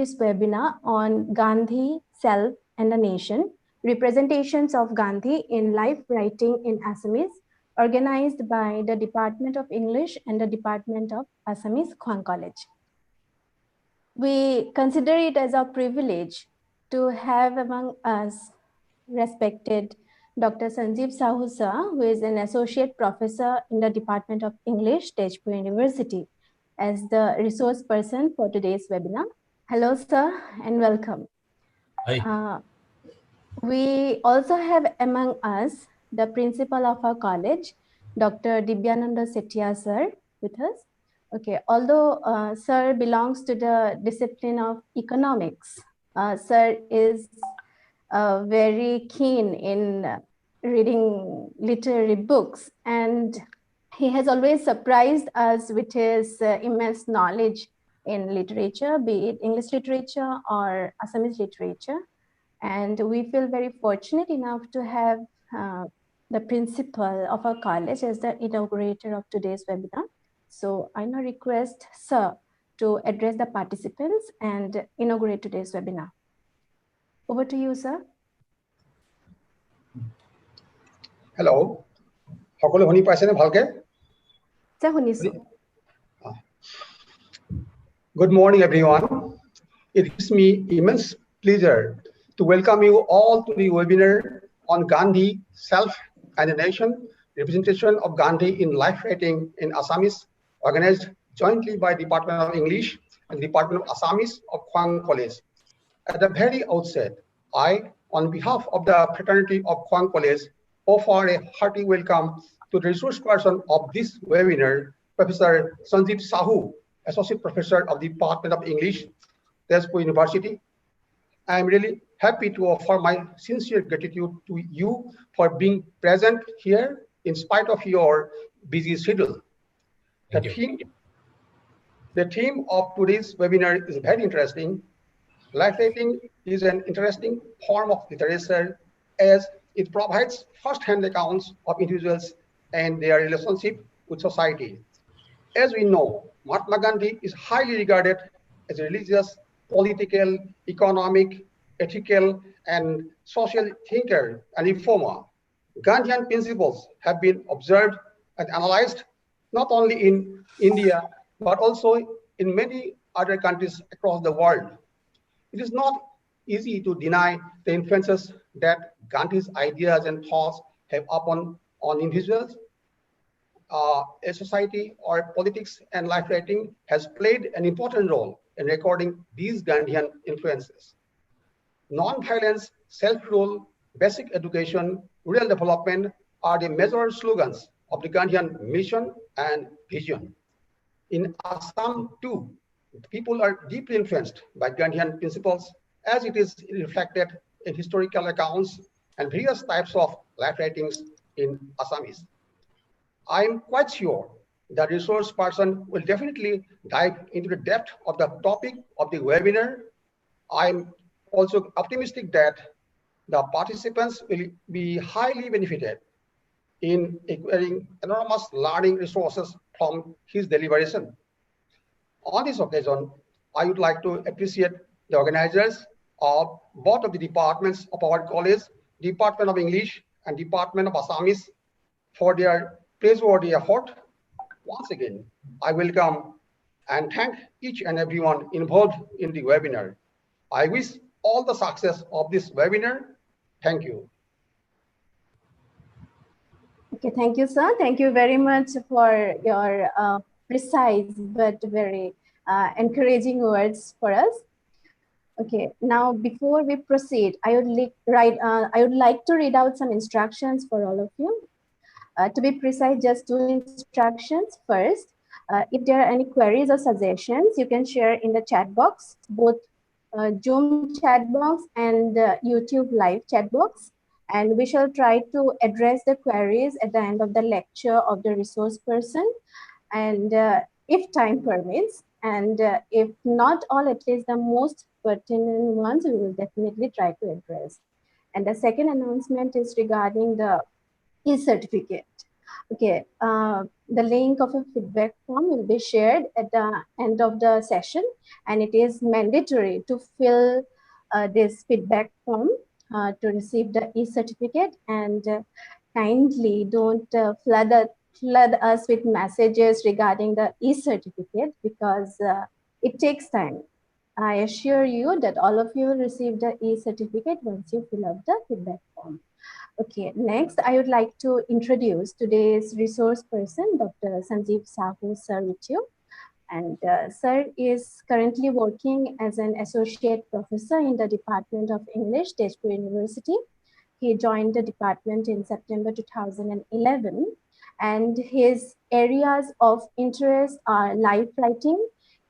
this webinar on Gandhi, Self and the Nation, representations of Gandhi in life writing in Assamese, organized by the Department of English and the Department of Assamese, Khowang College. We consider it as a privilege to have among us respected Dr. Sanjeev Sahu sir, who is an associate professor in the Department of English, Tezpur University, as the resource person for today's webinar. Hello, sir, and welcome. Hi. We also have among us the principal of our college, Dr. Dibyananda Setia sir, with us. Okay, although sir belongs to the discipline of economics, sir is very keen in reading literary books, and he has always surprised us with his immense knowledge in literature, be it English literature or Assamese literature. And we feel very fortunate enough to have the principal of our college as the inaugurator of today's webinar. So I now request sir to address the participants and inaugurate today's webinar. Over to you, sir. Hello. সকলে শুনি পাইছেনে ভালকে? Sir, শুনিছো. Good morning, everyone. It gives me immense pleasure to welcome you all to the webinar on Gandhi, Self and the Nation, representation of Gandhi in life writing in Assamese, organized jointly by Department of English and Department of Assamese of Khowang College. At the very outset, I, on behalf of the fraternity of Khowang College, offer a hearty welcome to the resource person of this webinar, Professor Sanjeev Sahu, Associate Professor of the Department of English, Tezpur University. I am really happy to offer my sincere gratitude to you for being present here in spite of your busy schedule. The theme of today's webinar is very interesting. Life writing is an interesting form of literature as it provides first-hand accounts of individuals and their relationship with society. As we know, Mahatma Gandhi is highly regarded as a religious, political, economic, ethical, and social thinker and reformer. Gandhian principles have been observed and analyzed not only in India, but also in many other countries across the world. It is not easy to deny the influences that Gandhi's ideas and thoughts have upon individuals, a society, or politics, and life writing has played an important role in recording these Gandhian influences. Non-violence, self-rule, basic education, rural development are the major slogans of the Gandhian mission and vision. In Assam too, people are deeply influenced by Gandhian principles as it is reflected in historical accounts and various types of life writings in Assamese. I am quite sure the resource person will definitely dive into the depth of the topic of the webinar. I'm also optimistic that the participants will be highly benefited in acquiring enormous learning resources from his deliberation. On this occasion, I would like to appreciate the organizers of both of the departments of our college, Department of English and Department of Assamese, for their praiseworthy effort. Once again, I welcome and thank each and everyone involved in the webinar. I wish all the success of this webinar. Thank you. Okay, thank you, sir. Thank you very much for your precise but very encouraging words for us. Okay, now before we proceed, I would like to read out some instructions for all of you. To be precise, just 2 instructions. First, if there are any queries or suggestions, you can share in the chat box, both Zoom chat box and YouTube live chat box. And we shall try to address the queries at the end of the lecture of the resource person. And if time permits, and if not all, at least the most pertinent ones, we will definitely try to address. And the second announcement is regarding the e-certificate. Okay, the link of a feedback form will be shared at the end of the session, and it is mandatory to fill this feedback form to receive the e-certificate. And kindly don't flood us with messages regarding the e-certificate, because it takes time. I assure you that all of you will receive the e-certificate once you fill up the feedback form. Okay, next I would like to introduce today's resource person, Dr. Sanjeev Sahu sir, with you. And sir is currently working as an associate professor in the Department of English, Tezpur University. He joined the department in September 2011, and his areas of interest are life writing,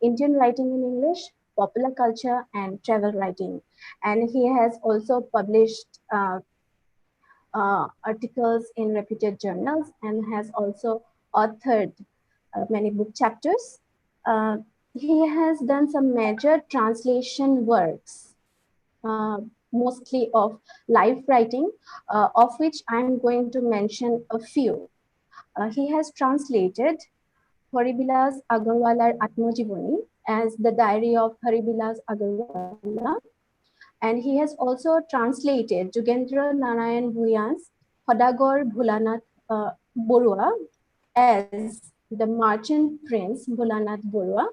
Indian writing in English, popular culture, and travel writing. And he has also published articles in reputed journals and has also authored many book chapters. Uh, he has done some major translation works, mostly of life writing, of which I'm going to mention a few. He has translated Haribilas Agarwalar Atmajivani as the Diary of Haribilas Agarwala, and he has also translated Jugendra Narayan Bhuyan's Hodagor Bhulanath Borua as the Merchant Prince Bhulanath Borua,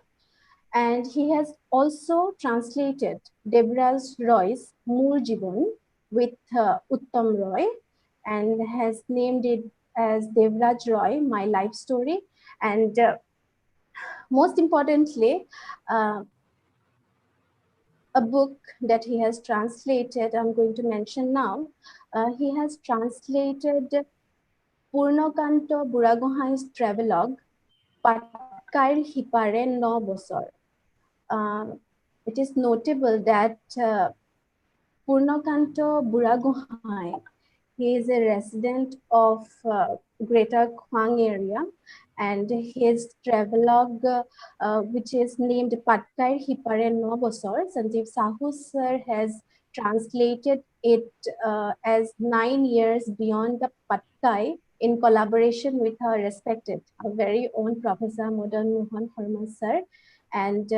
and he has also translated Devraj Roy's Moor Jibon with Uttam Roy, and has named it as Devraj Roy, My Life Story. And most importantly, uh, a book that he has translated, I'm going to mention now. He has translated Purnakanto Buragohai's travelogue, Patkair Hipare No Bosor. It is notable that Purnakanto Buragohai, he is a resident of Greater Khowang area, and his travelogue, which is named Patkair Hipare No Bosor, Sanjeev Sahu sir has translated it as 9 years beyond the Patkai, in collaboration with her respected, our very own Professor Madan Mohan Harma sir. And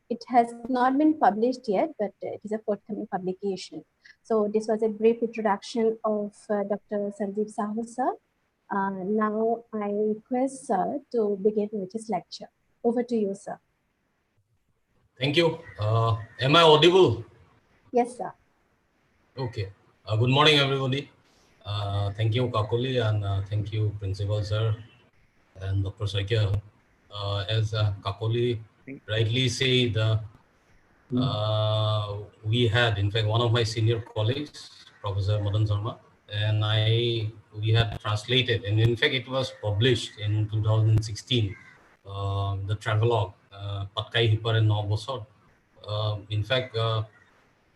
it has not been published yet, but it is a forthcoming publication. So this was a brief introduction of Dr. Sanjeev Sahu sir. Now I request sir to begin with his lecture. Over to you, sir. Thank you. Am I audible? Yes, sir. Okay. Good morning, everybody. Thank you, Kakuli, and thank you, Principal Sir and Dr. Sakya. As Kakuli rightly said, we had, in fact, one of my senior colleagues, Professor Madan Sharma, and we had translated, and in fact, it was published in 2016, the travelogue, Patkai Hipar and Nobosor. In fact,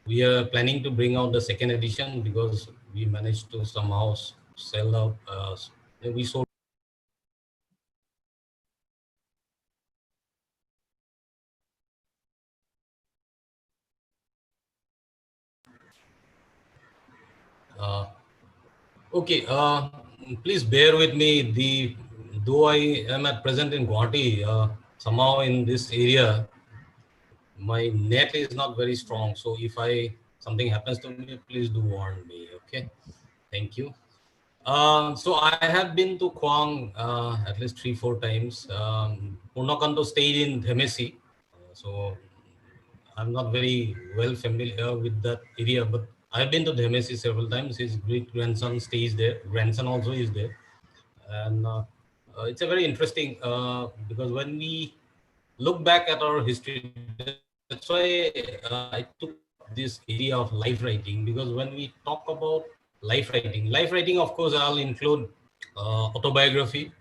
we are planning to bring out the second edition because we managed to somehow sell out. We sold. Okay, please bear with me. Though I am at present in Guwahati, somehow in this area, my net is not very strong. So if something happens to me, please do warn me. Okay, thank you. So I have been to Khowang at least 3-4 times. Purnakanto stayed in Dhemesi, so I'm not very well familiar with that area, but I've been to Dhemesi several times. His great grandson stays there. Grandson also is there, and it's a very interesting because when we look back at our history, that's why I took up this area of life writing, because when we talk about life writing, of course, I'll include autobiography,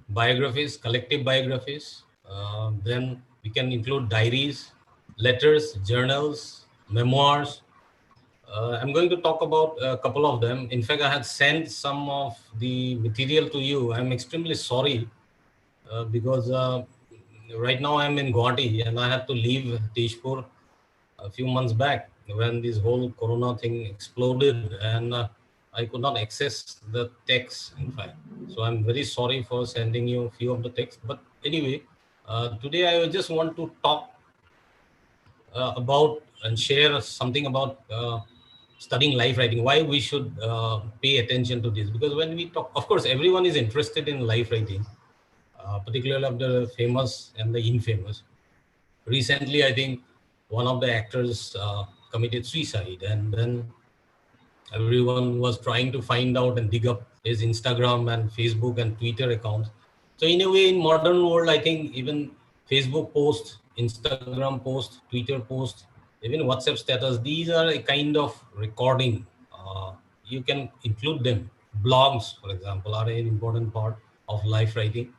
biographies, collective biographies. Then we can include diaries, letters, journals, memoirs. I'm going to talk about a couple of them. In fact, I had sent some of the material to you. I'm extremely sorry because right now I'm in Guwahati and I had to leave Tezpur a few months back when this whole corona thing exploded, and I could not access the text, in fact. So I'm very sorry for sending you a few of the text. But anyway, today I just want to talk about and share something about studying life writing, why we should pay attention to this. Because when we talk, of course, everyone is interested in life writing, particularly of the famous and the infamous. Recently, I think one of the actors committed suicide, and then everyone was trying to find out and dig up his Instagram and Facebook and Twitter accounts. So in a way, in modern world, I think even Facebook post, Instagram post, Twitter post, even WhatsApp status, these are a kind of recording. You can include them. Blogs, for example, are an important part of life writing.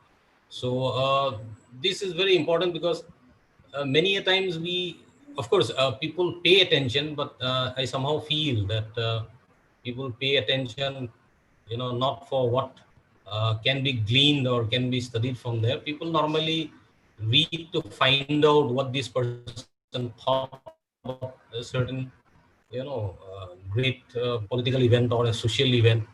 So this is very important because many a times we, of course, people pay attention, but I somehow feel that people pay attention, not for what can be gleaned or can be studied from there. People normally read to find out what this person thought about a certain, great political event or a social event.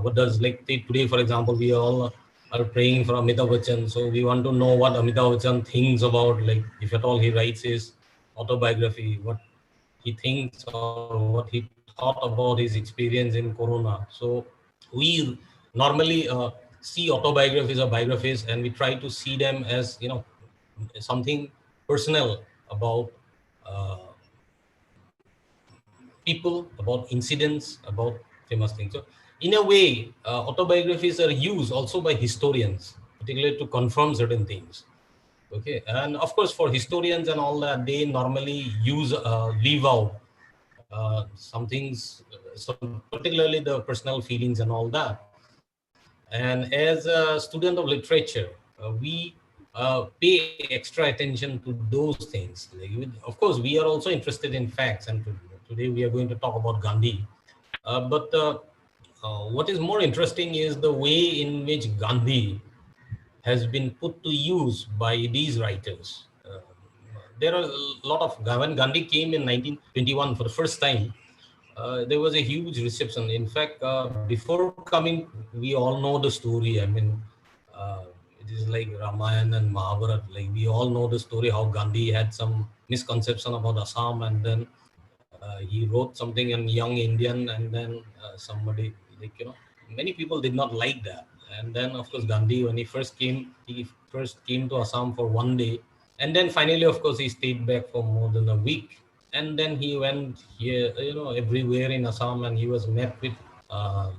What does, like today, for example, we all are praying for Amitabh Bachchan, so we want to know what Amitabh Bachchan thinks about, like, if at all he writes his autobiography, what he thinks or what he thought about his experience in Corona. So we normally see autobiographies or biographies, and we try to see them as, something personal about uh, people, about incidents, about famous things. So in a way, autobiographies are used also by historians, particularly to confirm certain things. Okay, and of course, for historians and all that, they normally use leave out some things, some particularly the personal feelings and all that. And as a student of literature, we pay extra attention to those things. Like, of course, we are also interested in facts, and today we are going to talk about Gandhi. But what is more interesting is the way in which Gandhi has been put to use by these writers. There are a lot of, when Gandhi came in 1921 for the first time, there was a huge reception. In fact, before coming, we all know the story. I mean, uh, it is like Ramayana and Mahabharata. Like, we all know the story how Gandhi had some misconception about Assam, and then he wrote something in Young Indian, and then somebody, like, many people did not like that. And then, of course, Gandhi, when he first came to Assam for one day, and then finally, of course, he stayed back for more than a week. And then he went here, everywhere in Assam, and he was met with a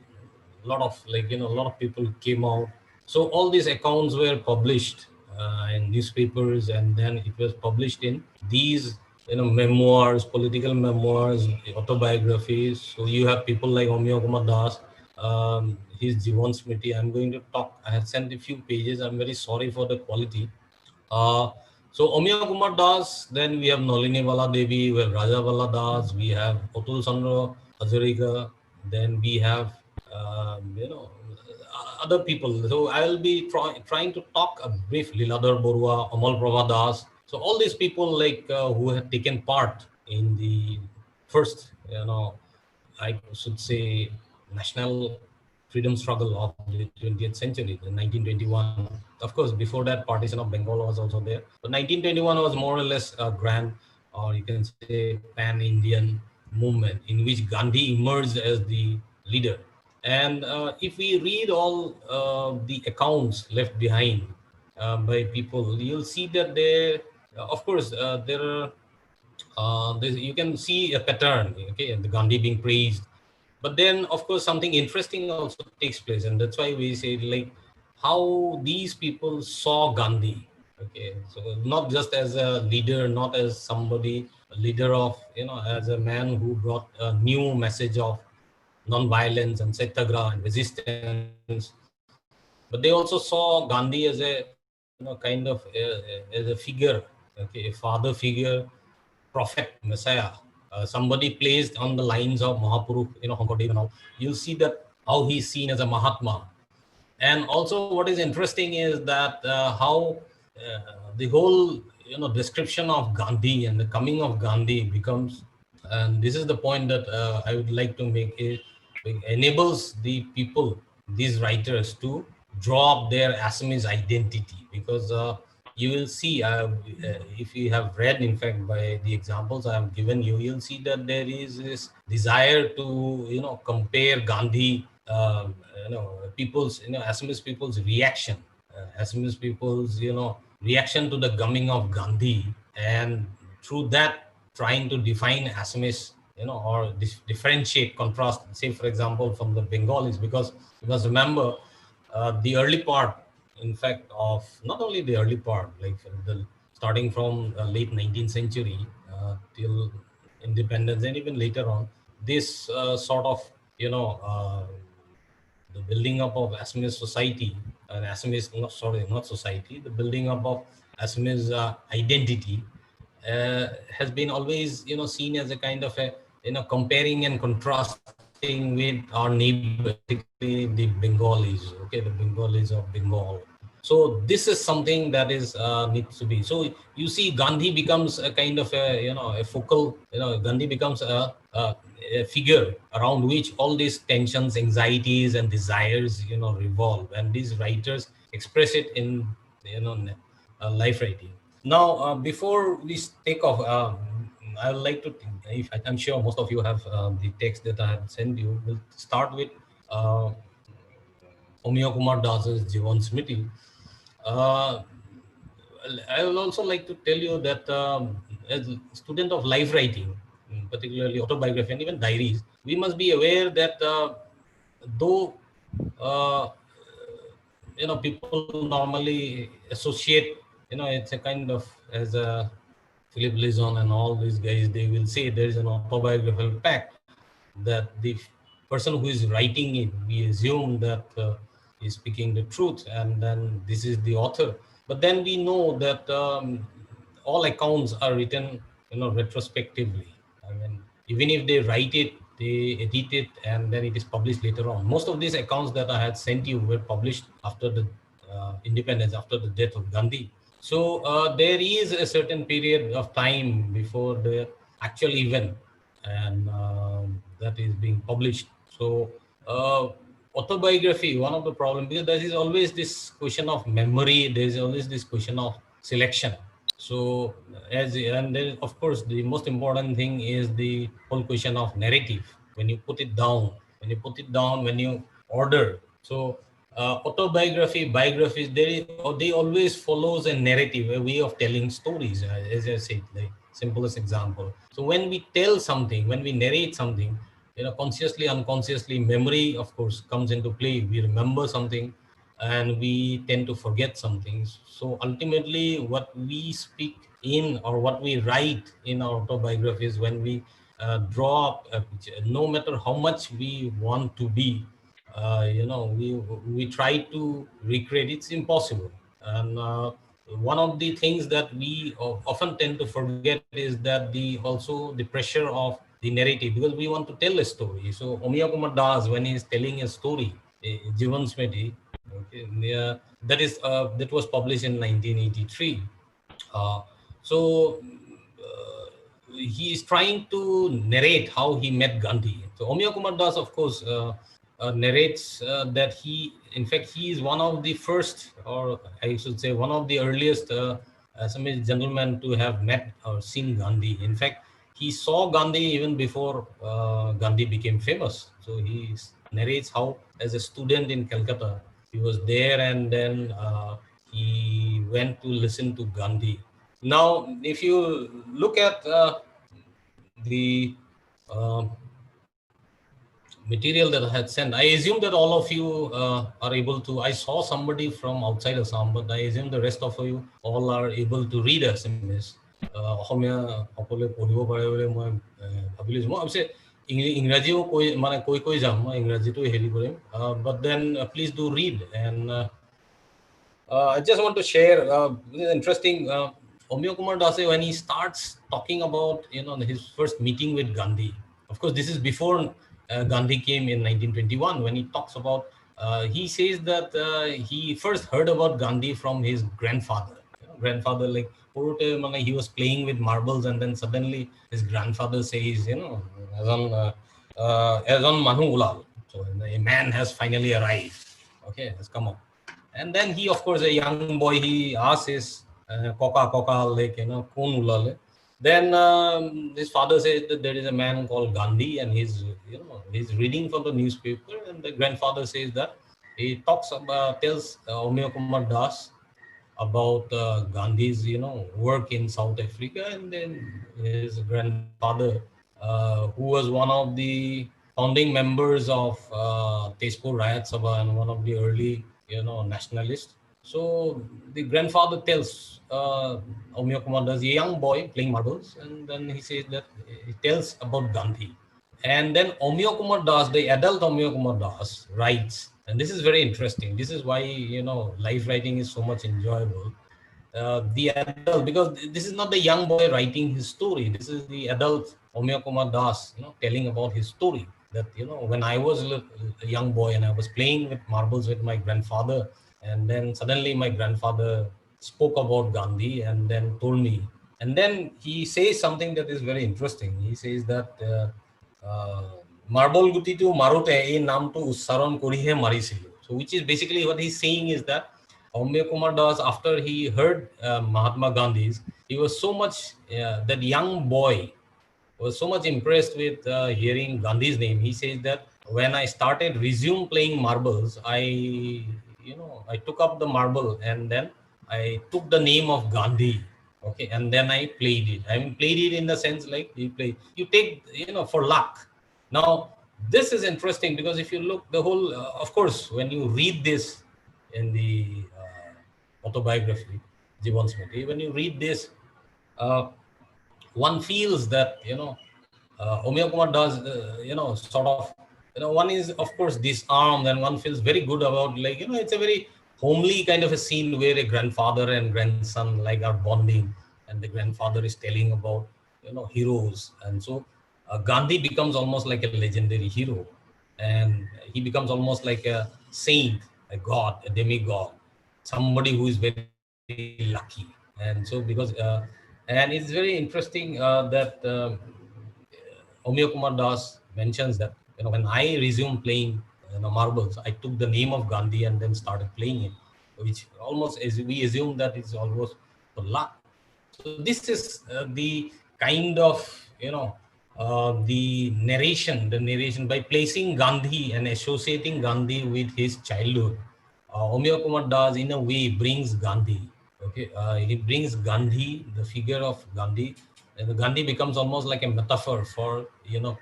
lot of, like, a lot of people came out. So all these accounts were published in newspapers, and then it was published in these, memoirs, political memoirs, autobiographies. So you have people like Omya Kumar Das, his Jivan Smriti. I'm going to talk. I have sent a few pages. I'm very sorry for the quality. Uh, so Omya Kumar Das, then we have Nalini Vala Devi, we have Raja Vala Das, we have Otul Chandra Hazarika, then we have, other people. So I will be trying to talk a brief Liladhar Borua, Amal Prabha Das. So all these people, like, who have taken part in the first, I should say, national freedom struggle of the 20th century, in 1921. Of course, before that, partition of Bengal was also there. But 1921 was more or less a grand, or you can say, pan-Indian movement in which Gandhi emerged as the leader. And if we read all the accounts left behind by people, you'll see that there, of course, there are you can see a pattern. Okay, the Gandhi being praised, but then, of course, something interesting also takes place, and that's why we say, like, how these people saw Gandhi. Okay, so not just as a leader, not as somebody, a leader of, as a man who brought a new message of non-violence and satyagraha and resistance, but they also saw Gandhi as a, kind of as a figure, okay, a father figure, prophet, messiah, somebody placed on the lines of Mahapurush, Hankodev and all. You'll see that how he's seen as a Mahatma. And also, what is interesting is that how the whole, description of Gandhi and the coming of Gandhi becomes, and this is the point that I would like to make, it enables the people, these writers, to draw up their Assamese identity, because you will see, if you have read, in fact, by the examples I have given you, you'll see that there is this desire to, compare Gandhi, Assamese people's reaction, Assamese people's, reaction to the coming of Gandhi, and through that trying to define Assamese, or differentiate, contrast, say for example, from the Bengalis, because remember, the early part, in fact, of not only the early part, like starting from late 19th century till independence, and even later on, this sort of, the building up of Assamese society, and Assamese, not society, the building up of Assamese identity has been always, seen as a kind of a, comparing and contrasting with our neighbors, particularly the Bengalis, okay, the Bengalis of Bengal. So this is something that is needs to be. So you see, Gandhi becomes a kind of a, a focal, Gandhi becomes a figure around which all these tensions, anxieties, and desires, revolve, and these writers express it in, life writing. Now, before we take off, I would like to, I'm sure most of you have the text that I have sent you. We'll start with uh, Omiya Kumar Das's Jivan Smriti. Uh, I will also like to tell you that as a student of life writing, particularly autobiography and even diaries, we must be aware that though uh, people normally associate, it's a kind of, as a Philip Lison and all these guys, they will say there is an autobiographical pact that the person who is writing it, we assume that is speaking the truth, and then this is the author. But then we know that all accounts are written, retrospectively. I mean, even if they write it, they edit it, and then it is published later on. Most of these accounts that I had sent you were published after the independence, after the death of Gandhi. So there is a certain period of time before the actual event, and that is being published. So autobiography, one of the problems, because there is always this question of memory, there is always this question of selection. So and then of course the most important thing is the whole question of narrative. When you put it down, when you order. So autobiography, biographies, they always follows a narrative, a way of telling stories, as I said, the simplest example. So when we tell something, when we narrate something, consciously, unconsciously, memory, of course, comes into play. We remember something, and we tend to forget some things. So ultimately, what we speak in, or what we write in our autobiographies, when we draw up a picture, no matter how much we want to be, we try to recreate. It's impossible. And one of the things that we often tend to forget is that also the pressure of the narrative, because we want to tell a story. So Omiya Kumar Das, when he is telling a story, Jivan Smriti, okay, that was published in 1983. Uh, so he is trying to narrate how he met Gandhi. So Omiya Kumar Das, of course, narrates that in fact, he is one of the first, or I should say, one of the earliest Assamese gentlemen to have met or seen Gandhi. In fact, he saw Gandhi even before Gandhi became famous. So he narrates how, as a student in Calcutta, he was there, and then he went to listen to Gandhi. Now, if you look at the uh, material that I had sent, I assume that all of you are able to. I saw somebody from outside Assam, but I assume the rest of you all are able to read Assamese. Asamiya সকলোৱে পঢ়িব পাৰে বুলি মই ভাবিলোঁ। মই অৱশ্যে ইংৰাজীও কৈ যাম, মই ইংৰাজীটো হেৰি কৰিম, but then please do read. And I just want to share this interesting. Omiya Kumar Dase, when he starts talking about his first meeting with Gandhi, of course this is before Gandhi came in 1921. When he talks about, he says that he first heard about Gandhi from his grandfather. Like he was playing with marbles, and then suddenly his grandfather says, as on Manu Ulal. So a man has finally arrived. Okay, has come up. And then he, of course, a young boy, he asks his Coca, like, Kun ulale. Then his father says that there is a man called Gandhi, and he's reading from the newspaper, and the grandfather says that he tells Omeo Kumar Das about Gandhi's, work in South Africa, and then his grandfather, who was one of the founding members of Tezpur Rayat Sabha and one of the early, nationalists. So the grandfather tells Omeo Kumar Das, a young boy playing marbles, and then he says that he tells about Gandhi. And then Omeo Kumar Das, the adult Omeo Kumar Das, writes, and this is very interesting. This is why, life writing is so much enjoyable. The adult, because this is not the young boy writing his story. This is the adult Omeo Kumar Das, telling about his story. That, when I was a young boy and I was playing with marbles with my grandfather, and then suddenly my grandfather spoke about Gandhi and then told me. And then he says something that is very interesting. He says that marble guti to marute ei naam to ussaron korihe marisilu. So which is basically what he's saying is that Omeo Kumar Das, after he heard Mahatma Gandhi's, he was so much, that young boy was so much impressed with hearing Gandhi's name. He says that when I started resume playing marbles, I took up the marble and then I took the name of Gandhi. Okay, and then I played it. I mean, played it in the sense like you take, for luck. Now, this is interesting because if you look the whole, of course, when you read this in the autobiography, Jivan Smriti, when you read this, one feels that, Omeo Kumar does, sort of, one is, of course, disarmed, and one feels very good about, like, it's a very homely kind of a scene where a grandfather and grandson, like, are bonding, and the grandfather is telling about, heroes. And so Gandhi becomes almost like a legendary hero, and he becomes almost like a saint, a god, a demigod, somebody who is very lucky. And so because and it's very interesting that Omeo Kumar Das mentions that, when I resumed playing, marbles, I took the name of Gandhi and then started playing it, which almost, as we assume, that it's almost for luck. So this is the kind of, the narration by placing Gandhi and associating Gandhi with his childhood. Omeo Kumar Das, in a way, brings Gandhi. Okay, he brings Gandhi, the figure of Gandhi, and Gandhi becomes almost like a metaphor for,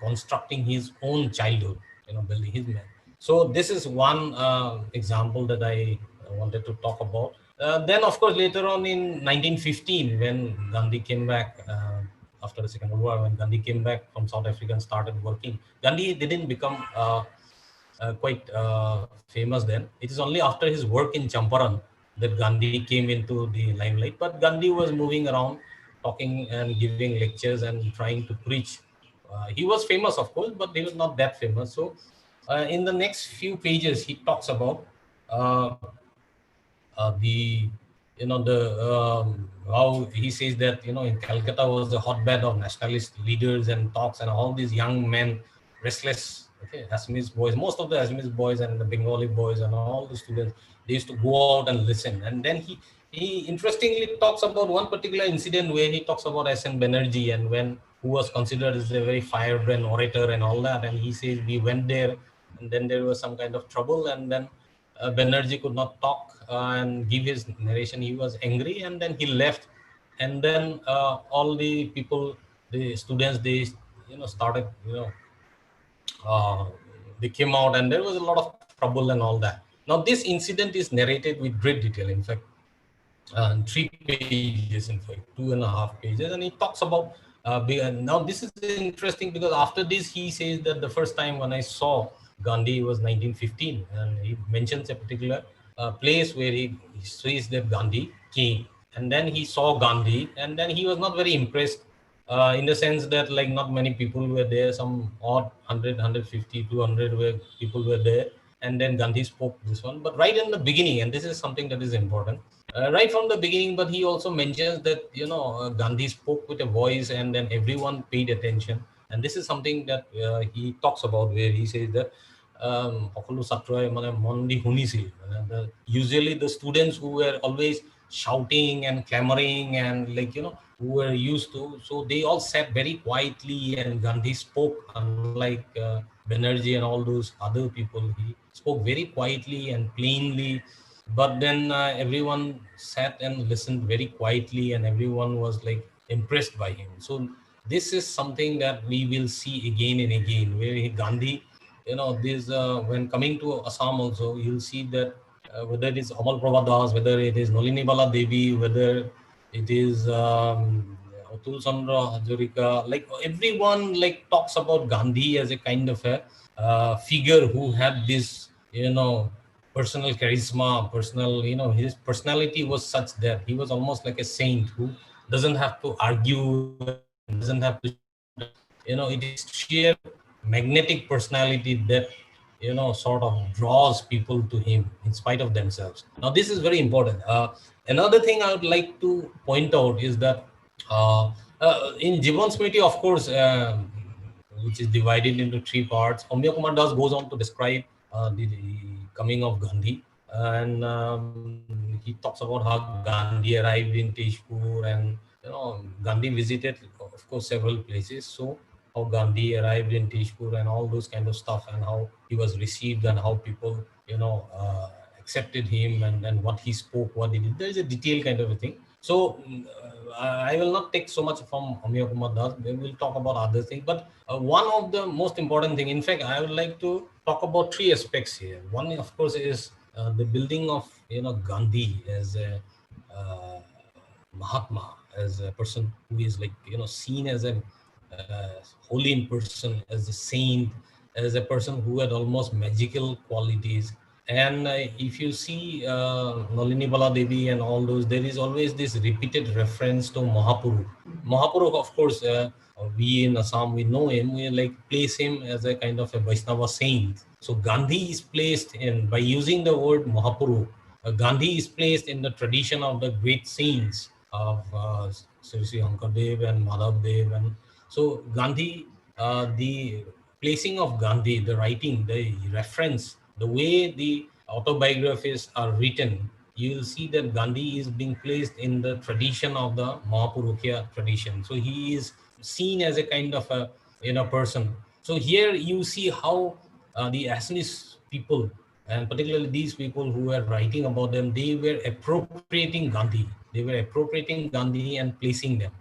constructing his own childhood, building his man. So this is one example that I wanted to talk about. Then, of course, later on in 1915, when Gandhi came back after the Second World War, when Gandhi came back from South Africa and started working, Gandhi didn't become quite famous then. It is only after his work in Champaran that Gandhi came into the limelight. But Gandhi was moving around, talking and giving lectures and trying to preach. He was famous, of course, but he was not that famous. So in the next few pages, he talks about the the how he says that in Calcutta was the hotbed of nationalist leaders and talks, and all these young men, restless, okay, Assamese boys, most of the Assamese boys and the Bengali boys and all the students, they used to go out and listen. And then he interestingly talks about one particular incident where he talks about S.N. Banerjee, and when who was considered as a very firebrand orator and all that, and he says we went there, and then there was some kind of trouble, and then Banerjee could not talk and give his narration. He was angry, and then he left. And then all the people, the students, they started, they came out, and there was a lot of trouble and all that. Now this incident is narrated with great detail. In fact, 3 pages, in fact, 2.5 pages, and he talks about. Now this is interesting because after this he says that the first time when I saw Gandhi was 1915, and he mentions a particular place where he says that Gandhi came, and then he saw Gandhi, and then he was not very impressed, in the sense that, like, not many people were there, some odd 100, 150, 200 people were there, and then Gandhi spoke this one. But right in the beginning, and this is something that is important, right from the beginning, but he also mentions that, Gandhi spoke with a voice, and then everyone paid attention. And this is something that he talks about, where he says that সকলো ছাত্ৰই মানে মন দি শুনিছিল। Usually the students who were always shouting and clamoring and like who were used to, so they all sat very quietly, and Gandhi spoke unlike Banerjee and all those other people. He spoke very quietly and plainly, but then everyone sat and listened very quietly, and everyone was like impressed by him. So this is something that we will see again and again, where Gandhi, this when coming to Assam also, you'll see that whether it is Amal Prabha Das, whether it is Nalini Bala Devi, whether it is Atul Chandra Hazarika, like everyone like talks about Gandhi as a kind of a figure who had this, personal charisma, personal, his personality was such that he was almost like a saint who doesn't have to argue and doesn't have to shout. It is sheer magnetic personality that sort of draws people to him in spite of themselves. Now this is very important. Another thing I would like to point out is that in Jivan Smriti, of course, which is divided into three parts, Omya Kumar Das goes on to describe the coming of Gandhi, and he talks about how Gandhi arrived in Tezpur, and Gandhi visited, of course, several places. So how Gandhi arrived in Tezpur and all those kind of stuff, and how he was received, and how people, accepted him, and then what he spoke, what he did. There is a detailed kind of a thing. So I will not take so much from Amir Kumar Das. We will talk about other things. But one of the most important thing, in fact, I would like to talk about three aspects here. One, of course, is the building of Gandhi as a Mahatma, as a person who is like seen as a holy person, as a saint, as a person who had almost magical qualities. And if you see Nalini Bala Devi and all those, there is always this repeated reference to Mahapuru. Mahapuru, of course, we in Assam, we know him, we like place him as a kind of a Vaishnava saint. So Gandhi is placed in, by using the word Mahapuru, Gandhi is placed in the tradition of the great saints of Sri Sri Ankadev and Madhav Dev. And so Gandhi, the placing of Gandhi, the writing, the reference, the way the autobiographies are written, you will see that Gandhi is being placed in the tradition of the Mahapurukya tradition. So he is seen as a kind of a person. So here you see how the Assamese people, and particularly these people who were writing about them, they were appropriating Gandhi. They were appropriating Gandhi and placing them.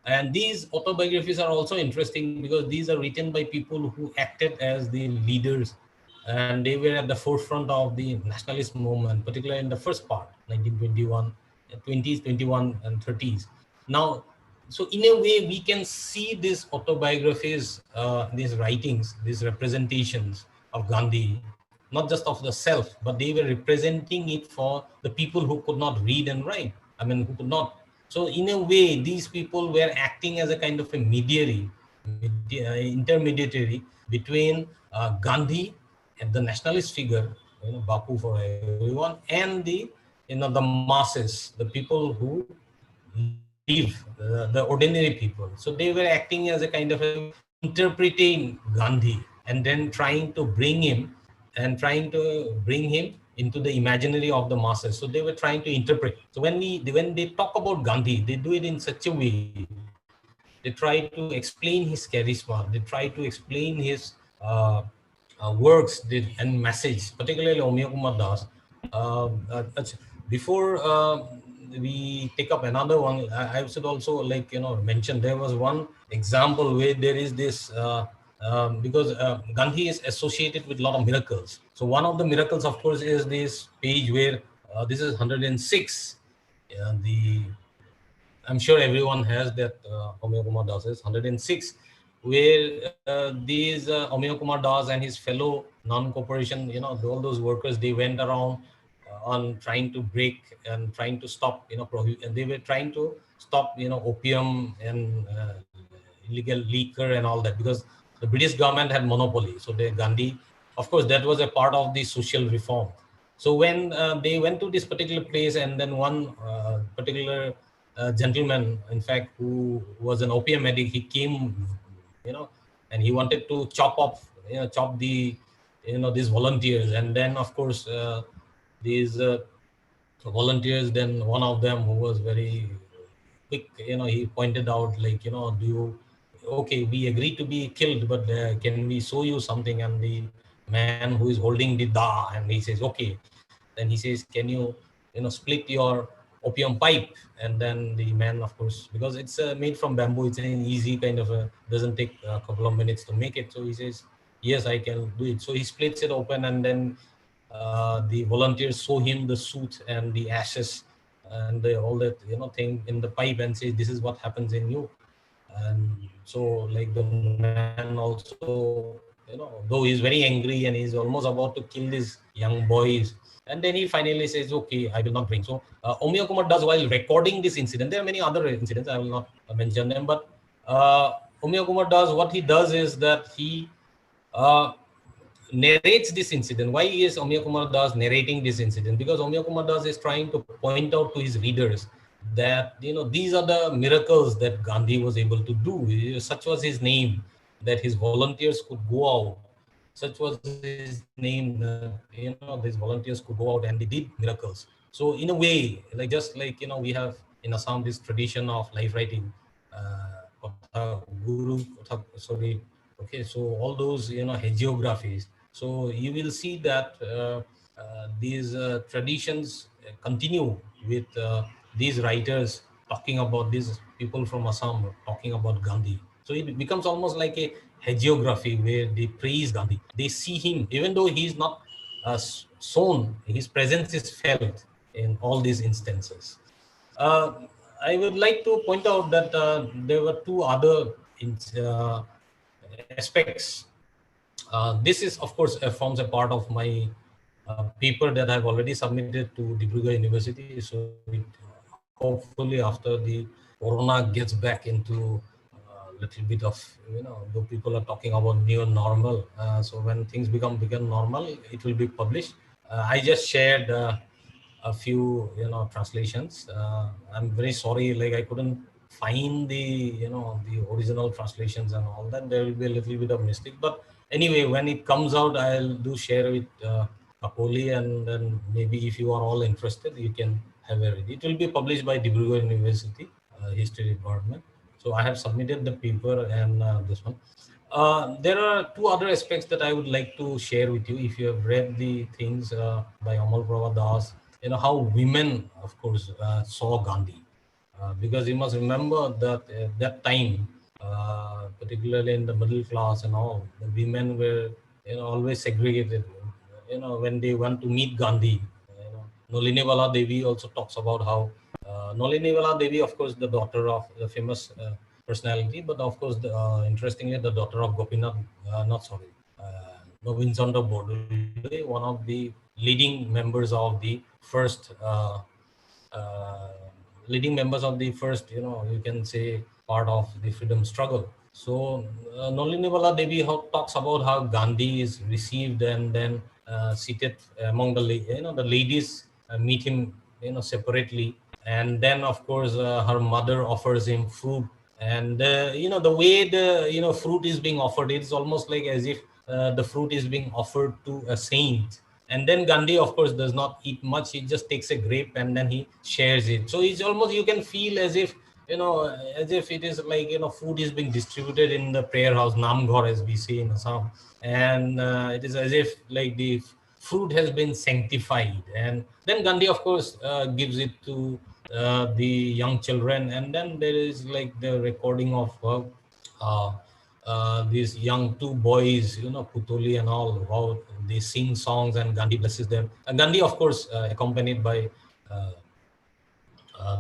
And these autobiographies are also interesting because these are written by people who acted as the leaders, and they were at the forefront of the nationalist movement, particularly in the first part, 1921, 20s, 21, and 30s. Now, so in a way, we can see these autobiographies, these writings, these representations of Gandhi, not just of the self, but they were representing it for the people who could not read and write. I mean, who could not. So in a way, these people were acting as a kind of a intermediary between Gandhi and the nationalist figure, Bapu for everyone, and the masses, the people who live, the ordinary people. So they were acting as a kind of interpreting Gandhi and then trying to bring him into the imaginary of the masses. So they were trying to interpret. So when they talk about Gandhi, they do it in such a way. They try to explain his charisma. They try to explain his works and message, particularly Omya Kumar Das. Before we take up another one, I should also mention there was one example where there is this because Gandhi is associated with a lot of miracles. So one of the miracles, of course, is this page where this is 106. I'm sure everyone has that Omya Kumar Das's 106, where these Omya Kumar Das and his fellow non-cooperation, all those workers, they went around on trying to break and trying to stop, and they were trying to stop, opium and illegal liquor and all that, because the British government had monopoly. So the Gandhi, of course, that was a part of the social reform. So when they went to this particular place, and then one particular gentleman, in fact, who was an opium addict, he came, and he wanted to chop the these volunteers. And then of course these volunteers, then one of them who was very quick, he pointed out, like, do you, okay, we agreed to be killed, but can we show you something? And the man who is holding the da, and he says, okay. Then he says, can you split your opium pipe? And then the man, of course, because it's made from bamboo, it's an easy kind of doesn't take a couple of minutes to make it. So he says, yes, I can do it. So he splits it open, and then the volunteers show him the soot and the ashes and all that thing in the pipe, and say, this is what happens in you. And so, like, the man also, though he's very angry and he's almost about to kill these young boys, and then he finally says, okay, I will not drink. So Omya Kumar does, while recording this incident, there are many other incidents, I will not mention them, but Omya Kumar does, what he does is that he uh, narrates this incident. Why is Omya Kumar Das narrating this incident? Because Omya Kumar Das is trying to point out to his readers that these are the miracles that Gandhi was able to do. Such was his name that his volunteers could go out. Such was his name that these volunteers could go out and they did miracles. So in a way, like, just like we have in Assam this tradition of life writing, Kotha Guru, sorry. Okay, so all those hagiographies. So you will see that these traditions continue with these writers talking about these people from Assam, talking about Gandhi. So it becomes almost like a hagiography where they praise Gandhi. They see him, even though he is not shown, his presence is felt in all these instances. Uh, I would like to point out that there were two other uh, aspects. This is, of course, forms a part of my paper that I've already submitted to Dibrugarh University. So hopefully after the Corona gets back into a little bit of, though people are talking about new normal. So when things become normal, it will be published. I just shared a few translations. I'm very sorry, like, I couldn't find the original translations and all that. There will be a little bit of mistake, but anyway, when it comes out, I'll do share with Kapoli, and then maybe if you are all interested, you can have a read. It will be published by Dibrugarh University History Department. So I have submitted the paper and this one. There are two other aspects that I would like to share with you. If you have read the things by Amal Prabha Das, how women, of course, saw Gandhi. Because you must remember that at that time, particularly in the middle class and all, the women were always segregated. When they want to meet Gandhi, Nolini Vala Devi also talks about how Nolini Vala Devi, of course, the daughter of the famous personality, but of course, interestingly, the daughter of Gopinath, not sorry, Nobin Chandra Bordole, one of the leading members of the first uh, you can say, part of the freedom struggle. So Nolini Vala Devi talks about how Gandhi is received and then seated among the ladies meet him separately, and then of course her mother offers him fruit, and the way the fruit is being offered, it's almost like as if the fruit is being offered to a saint. And then Gandhi, of course, does not eat much. He just takes a grape and then he shares it. So it's almost, you can feel as if, as if it is like, food is being distributed in the prayer house, Namghar, as we say in Assam. And it is as if like the fruit has been sanctified. And then Gandhi, of course, gives it to the young children. And then there is like the recording of uh, these young two boys, Putoli and all, how they sing songs and Gandhi blesses them. And Gandhi, of course, accompanied by uh,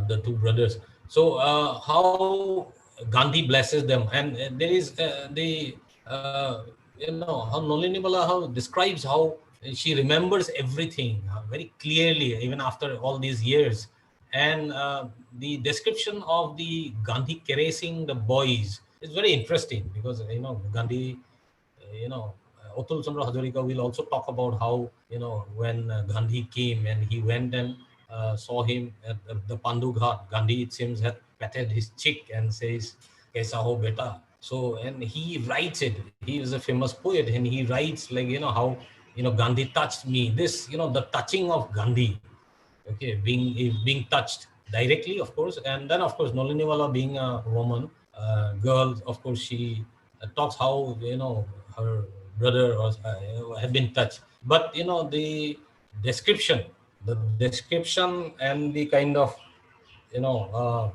the two brothers. So how Gandhi blesses them, and there is the how Nolini Bala how describes how she remembers everything very clearly, even after all these years. And the description of the Gandhi caressing the boys is very interesting, because Gandhi, Atul Chandra Hazarika will also talk about how, when Gandhi came and he went and saw him at the Pandu Ghat, Gandhi, it seems, had patted his cheek and says, Kaisa ho beta? So, and he writes it. He is a famous poet, and he writes like, how Gandhi touched me. This, the touching of Gandhi, okay, being touched directly, of course. And then, of course, Noliniwala being a woman, girl, of course, she talks how, her brother had been touched. But, description, the description and the kind of, you know,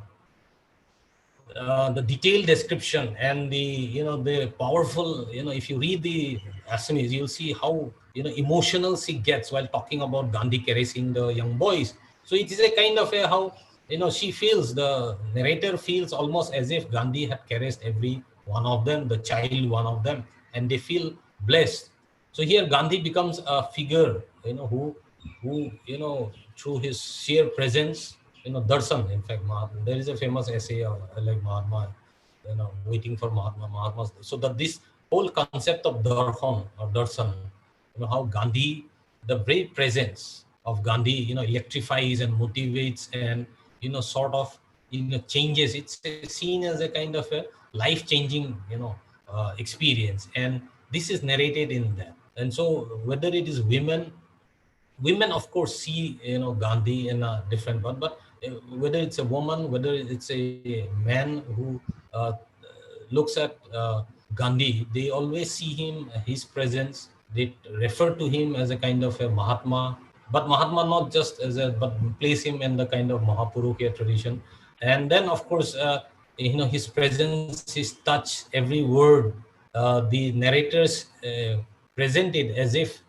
the detailed description and the powerful, if you read the Assamese, you'll see how, emotional she gets while talking about Gandhi caressing the young boys. So it is a kind of a how, she feels, the narrator feels almost as if Gandhi had caressed every one of them, the child one of them, and they feel blessed. So here Gandhi becomes a figure, who through his sheer presence, darshan. In fact, there is a famous essay like Mahatma, waiting for Mahatma. So that this whole concept of darshan, how Gandhi, the very presence of Gandhi, electrifies and motivates and, sort of, changes. It's seen as a kind of a life-changing, experience. And this is narrated in that. And so whether it is women of course see, Gandhi in a different one, but whether it's a woman, whether it's a man who looks at Gandhi, they always see him, his presence, they refer to him as a kind of a Mahatma, but Mahatma not just as a, but place him in the kind of Mahapurukya tradition. And then of course, his presence, his touch, every word, the narrators presented as if,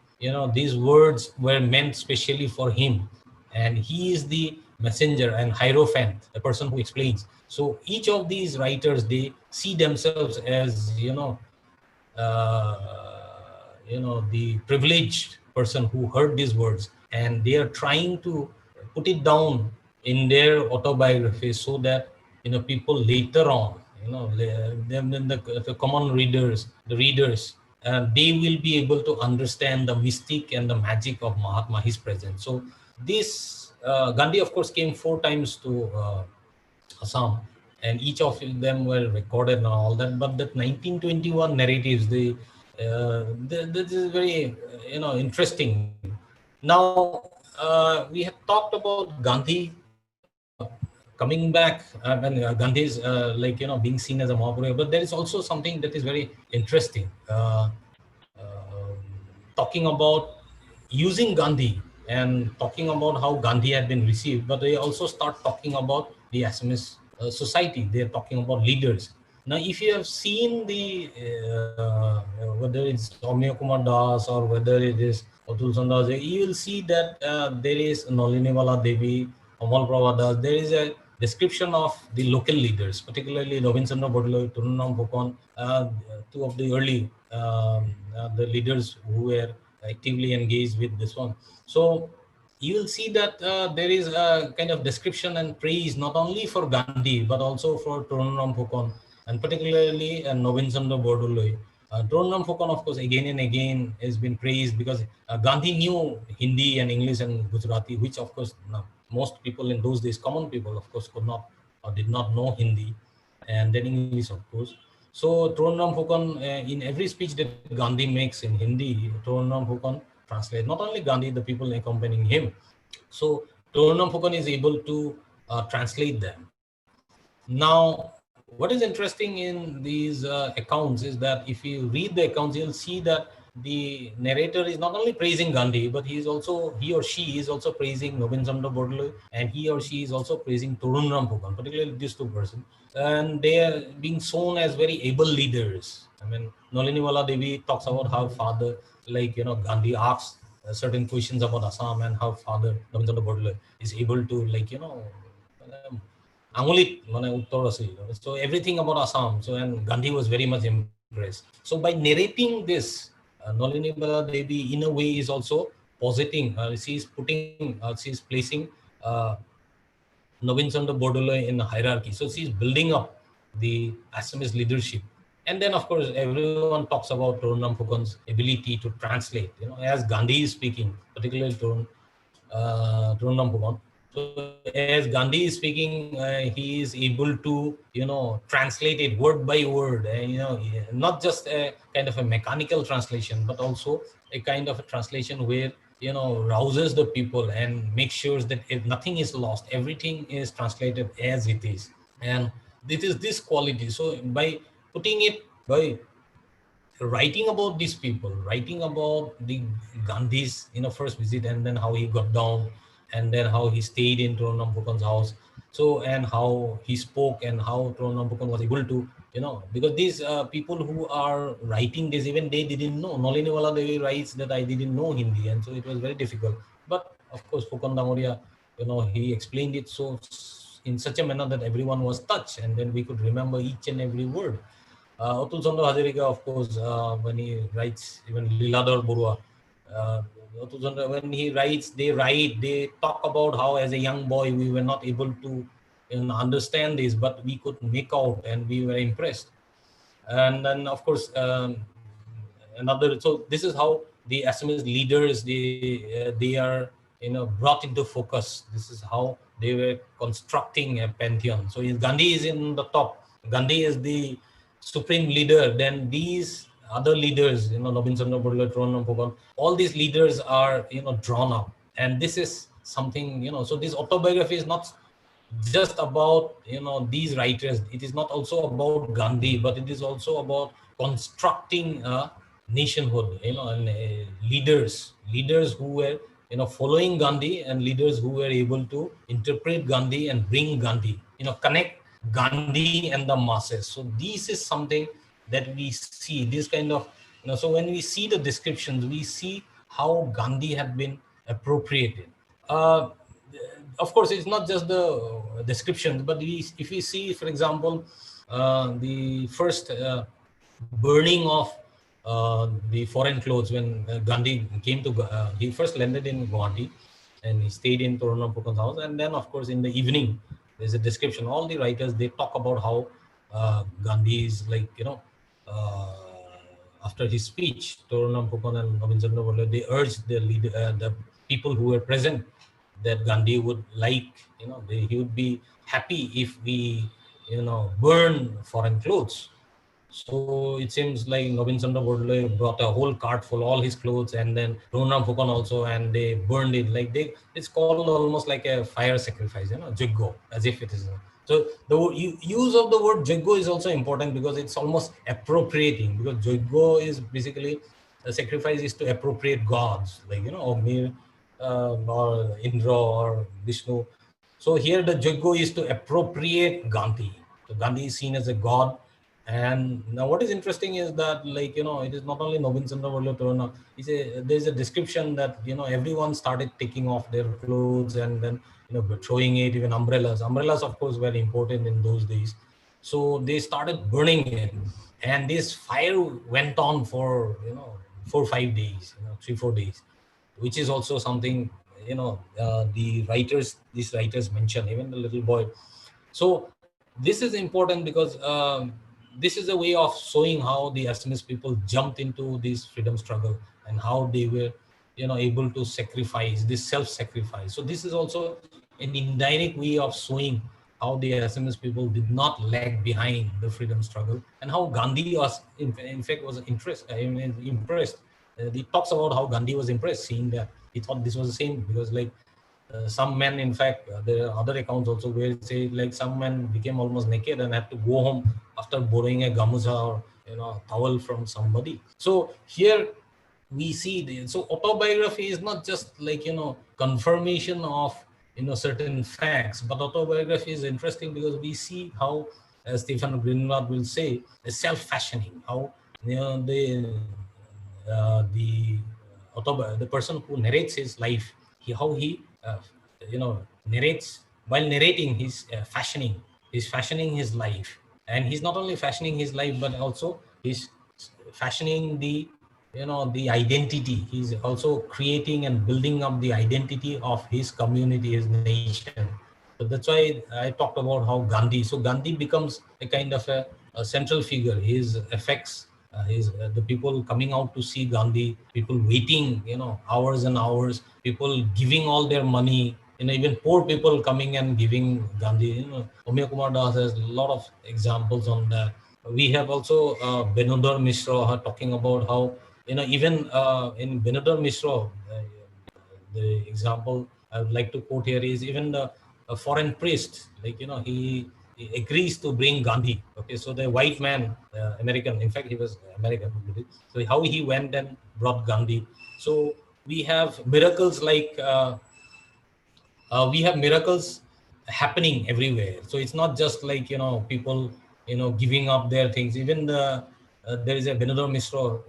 these words were meant specially for him, and he is the messenger and hierophant, the person who explains. So each of these writers, they see themselves as, uh, the privileged person who heard these words, and they are trying to put it down in their autobiography so that, people later on, then the common readers, the readers, they will be able to understand the mystic and the magic of Mahatma, his presence. So this Gandhi, of course, came 4 times to Assam, and each of them were recorded and all that. But that 1921 narratives, this is very, interesting. Now, we have talked about Gandhi coming back, and Gandhi is being seen as a Mahaprabhu, but there is also something that is very interesting. Talking about using Gandhi and talking about how Gandhi had been received, but they also start talking about the Assamese society. They're talking about leaders. Now, if you have seen the whether it's Omya Kumar Das or whether it is Atul Chandas, you will see that there is Noliniwala Devi, Amal Prabha Das. There is a description of the local leaders, particularly Navin Chandra Bodloi, Turunam Bhukan, two of the early the leaders who were actively engaged with this one. So you will see that there is a kind of description and praise not only for Gandhi but also for Turunam Bhukan, and particularly Navin Chandra Bodloi. Turunam Bhukan, of course, again and again has been praised because Gandhi knew Hindi and English and Gujarati, which of course most people in those days, common people, of course, could not or did not know Hindi, and then English, of course. So Tronnam Phukan, in every speech that Gandhi makes in Hindi, Tronnam Phukan translates. Not only Gandhi, the people accompanying him. So Tronnam Phukan is able to translate them. Now, what is interesting in these accounts is that if you read the accounts, you'll see that the narrator is not only praising Gandhi, but he or she is also praising Nobin Chandra Bodle, and he or she is also praising Turunram Phukan, particularly these two persons. And they are being shown as very able leaders. I mean, Noliniwala Devi talks about how father, Gandhi asks certain questions about Assam, and how father Nobin Chandra Bodle is able to, Angulit, so everything about Assam. So, and Gandhi was very much impressed. So by narrating this, Nolinibala Devi in a way is also positing. She's placing Navin Chandra Bodoloi in a hierarchy. So she's building up the Assamese leadership. And then, of course, everyone talks about Torunram Phukan's ability to translate. As Gandhi is speaking, particularly Torunram Phukan, So as Gandhi is speaking, he is able to, translate it word by word, not just a kind of a mechanical translation, but also a kind of a translation where, rouses the people and makes sure that if nothing is lost, everything is translated as it is. And it is this quality. So by writing about these people, writing about the Gandhi's first visit, and then how he got down, and then how he stayed in Tonampukan's house. So and how he spoke, and how Tonampukan was able to, because these people who are writing this, even they didn't know. Noliniwala Devi writes that I didn't know Hindi, and so it was very difficult. But of course, Fukan Damoria, he explained it so in such a manner that everyone was touched, and then we could remember each and every word. Atul Chandra Hazarika, of course, when he writes, even Liladhar Burua, uh, Atul Chandra, when he writes, they talk about how as a young boy we were not able to understand this, but we could make out and we were impressed. And then, of course, so this is how the Assamese leaders, they are brought into focus. This is how they were constructing a pantheon. So if Gandhi is in the top, Gandhi is the supreme leader, then these other leaders, Nobin Chandra Bodle, Ron Pogon, all these leaders are drawn up. And this is something, so this autobiography is not just about these writers. It is not also about Gandhi, but it is also about constructing a nationhood, and leaders who were following Gandhi, and leaders who were able to interpret Gandhi and bring Gandhi, connect Gandhi and the masses. So this is something that we see, this kind of, so when we see the descriptions, we see how Gandhi had been appropriated. uh, of course, it's not just the descriptions, but if we see, for example, the first burning of the foreign clothes when Gandhi came to, he first landed in Guwahati, and he stayed in Torunampukan's house. And then, of course, in the evening, there's a description. All the writers, they talk about how Gandhi is like, after his speech, Torunampukan and Rabindranath Tagore, they urged the people who were present that Gandhi would like, he would be happy if we, burn foreign clothes. So it seems like Nobin Chandra Bodle brought a whole cart full, all his clothes, and then Ronam Fukan also, and they burned it. It's called almost like a fire sacrifice, jiggo, as if it is. So the use of the word jiggo is also important because it's almost appropriating, because jiggo is basically, the sacrifice is to appropriate gods, like, Ognir, or Indra or Vishnu. So here the jiggo is to appropriate Gandhi. So Gandhi is seen as a god. And now what is interesting is that, like, it is not only Nobin Chandra Bodle Toruna, there's a description that, everyone started taking off their clothes, and then, throwing it, even umbrellas. Umbrellas, of course, were important in those days. So they started burning it. And this fire went on for, 4 or 5 days, 3 or 4 days, which is also something, these writers mention, even the little boy. So this is important because this is a way of showing how the Assamese people jumped into this freedom struggle, and how they were, able to sacrifice, this self-sacrifice. So this is also an indirect way of showing how the Assamese people did not lag behind the freedom struggle, and how Gandhi was, in fact, was impressed. He talks about how Gandhi was impressed, seeing that he thought this was the same, because like, some men, in fact, there are other accounts also where it say like some men became almost naked and had to go home after borrowing a gamuza or towel from somebody. So here we see so autobiography is not just like confirmation of certain facts, but autobiography is interesting because we see how, as Stephen Greenblatt will say, the self-fashioning, how the person who narrates his life, how he narrates, while narrating he's fashioning his life. And he's not only fashioning his life, but also he's fashioning the identity. He's also creating and building up the identity of his community, his nation. So that's why I talked about how Gandhi becomes a kind of a central figure. His effects, the people coming out to see Gandhi, people waiting, hours and hours, people giving all their money, even poor people coming and giving Gandhi. Omya Kumar Das has a lot of examples on that. We have also Benodar Mishra talking about how, even in Benodar Mishra, the example I would like to quote here is even the a foreign priest, like, he agrees to bring Gandhi. Okay, so the white man, American, in fact, he was American. So how he went and brought Gandhi. So we have miracles like, we have miracles happening everywhere. So it's not just like, people, giving up their things. Even there is a Benodar Mishra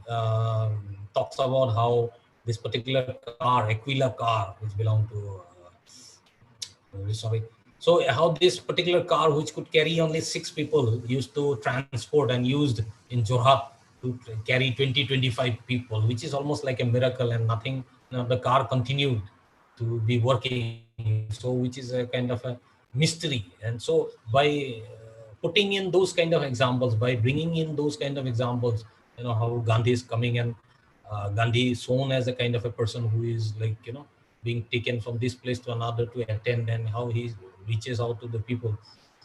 talks about how this particular car, Aquila car, which belonged to, sorry. So how this particular car, which could carry only 6 people, used to transport and used in Jorhat to carry 20, 25 people, which is almost like a miracle, and nothing, the car continued to be working. So which is a kind of a mystery. And so by putting in those kind of examples, by bringing in those kind of examples, how Gandhi is coming, and Gandhi is shown as a kind of a person who is like, being taken from this place to another to attend, and how he reaches out to the people.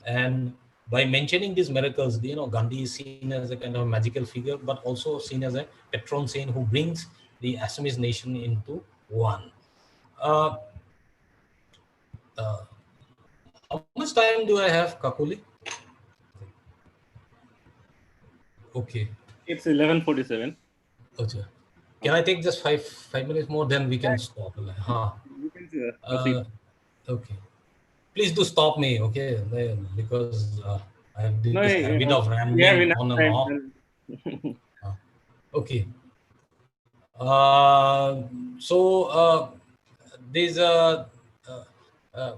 And by mentioning these miracles, Gandhi is seen as a kind of magical figure, but also seen as a patron saint who brings the Assamese nation into one. Uh, uh, how much time do I have, Kakuli? Okay. It's 11:47. Okay. Can I take just five minutes more? Then we can stop. Huh. You can proceed. Okay. Please do stop me, okay? Because I have this No, habit of we have rambling enough on and time. off. Okay. Uh, so there's a uh, uh,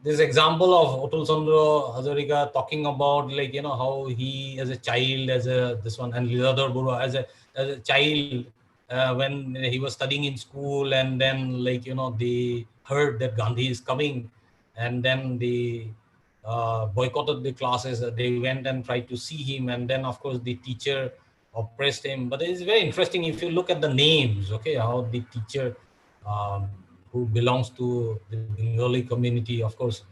this example of Otul Chandra Hazarika talking about, like, how he as a child, as a this one, and Liladhar Burwa as a child, when he was studying in school, and then, like, they heard that Gandhi is coming, and then they boycotted the classes. They went and tried to see him, and then of course the teacher oppressed him. But it's very interesting if you look at the names, okay, how the teacher, who belongs to the Bengali community, of course,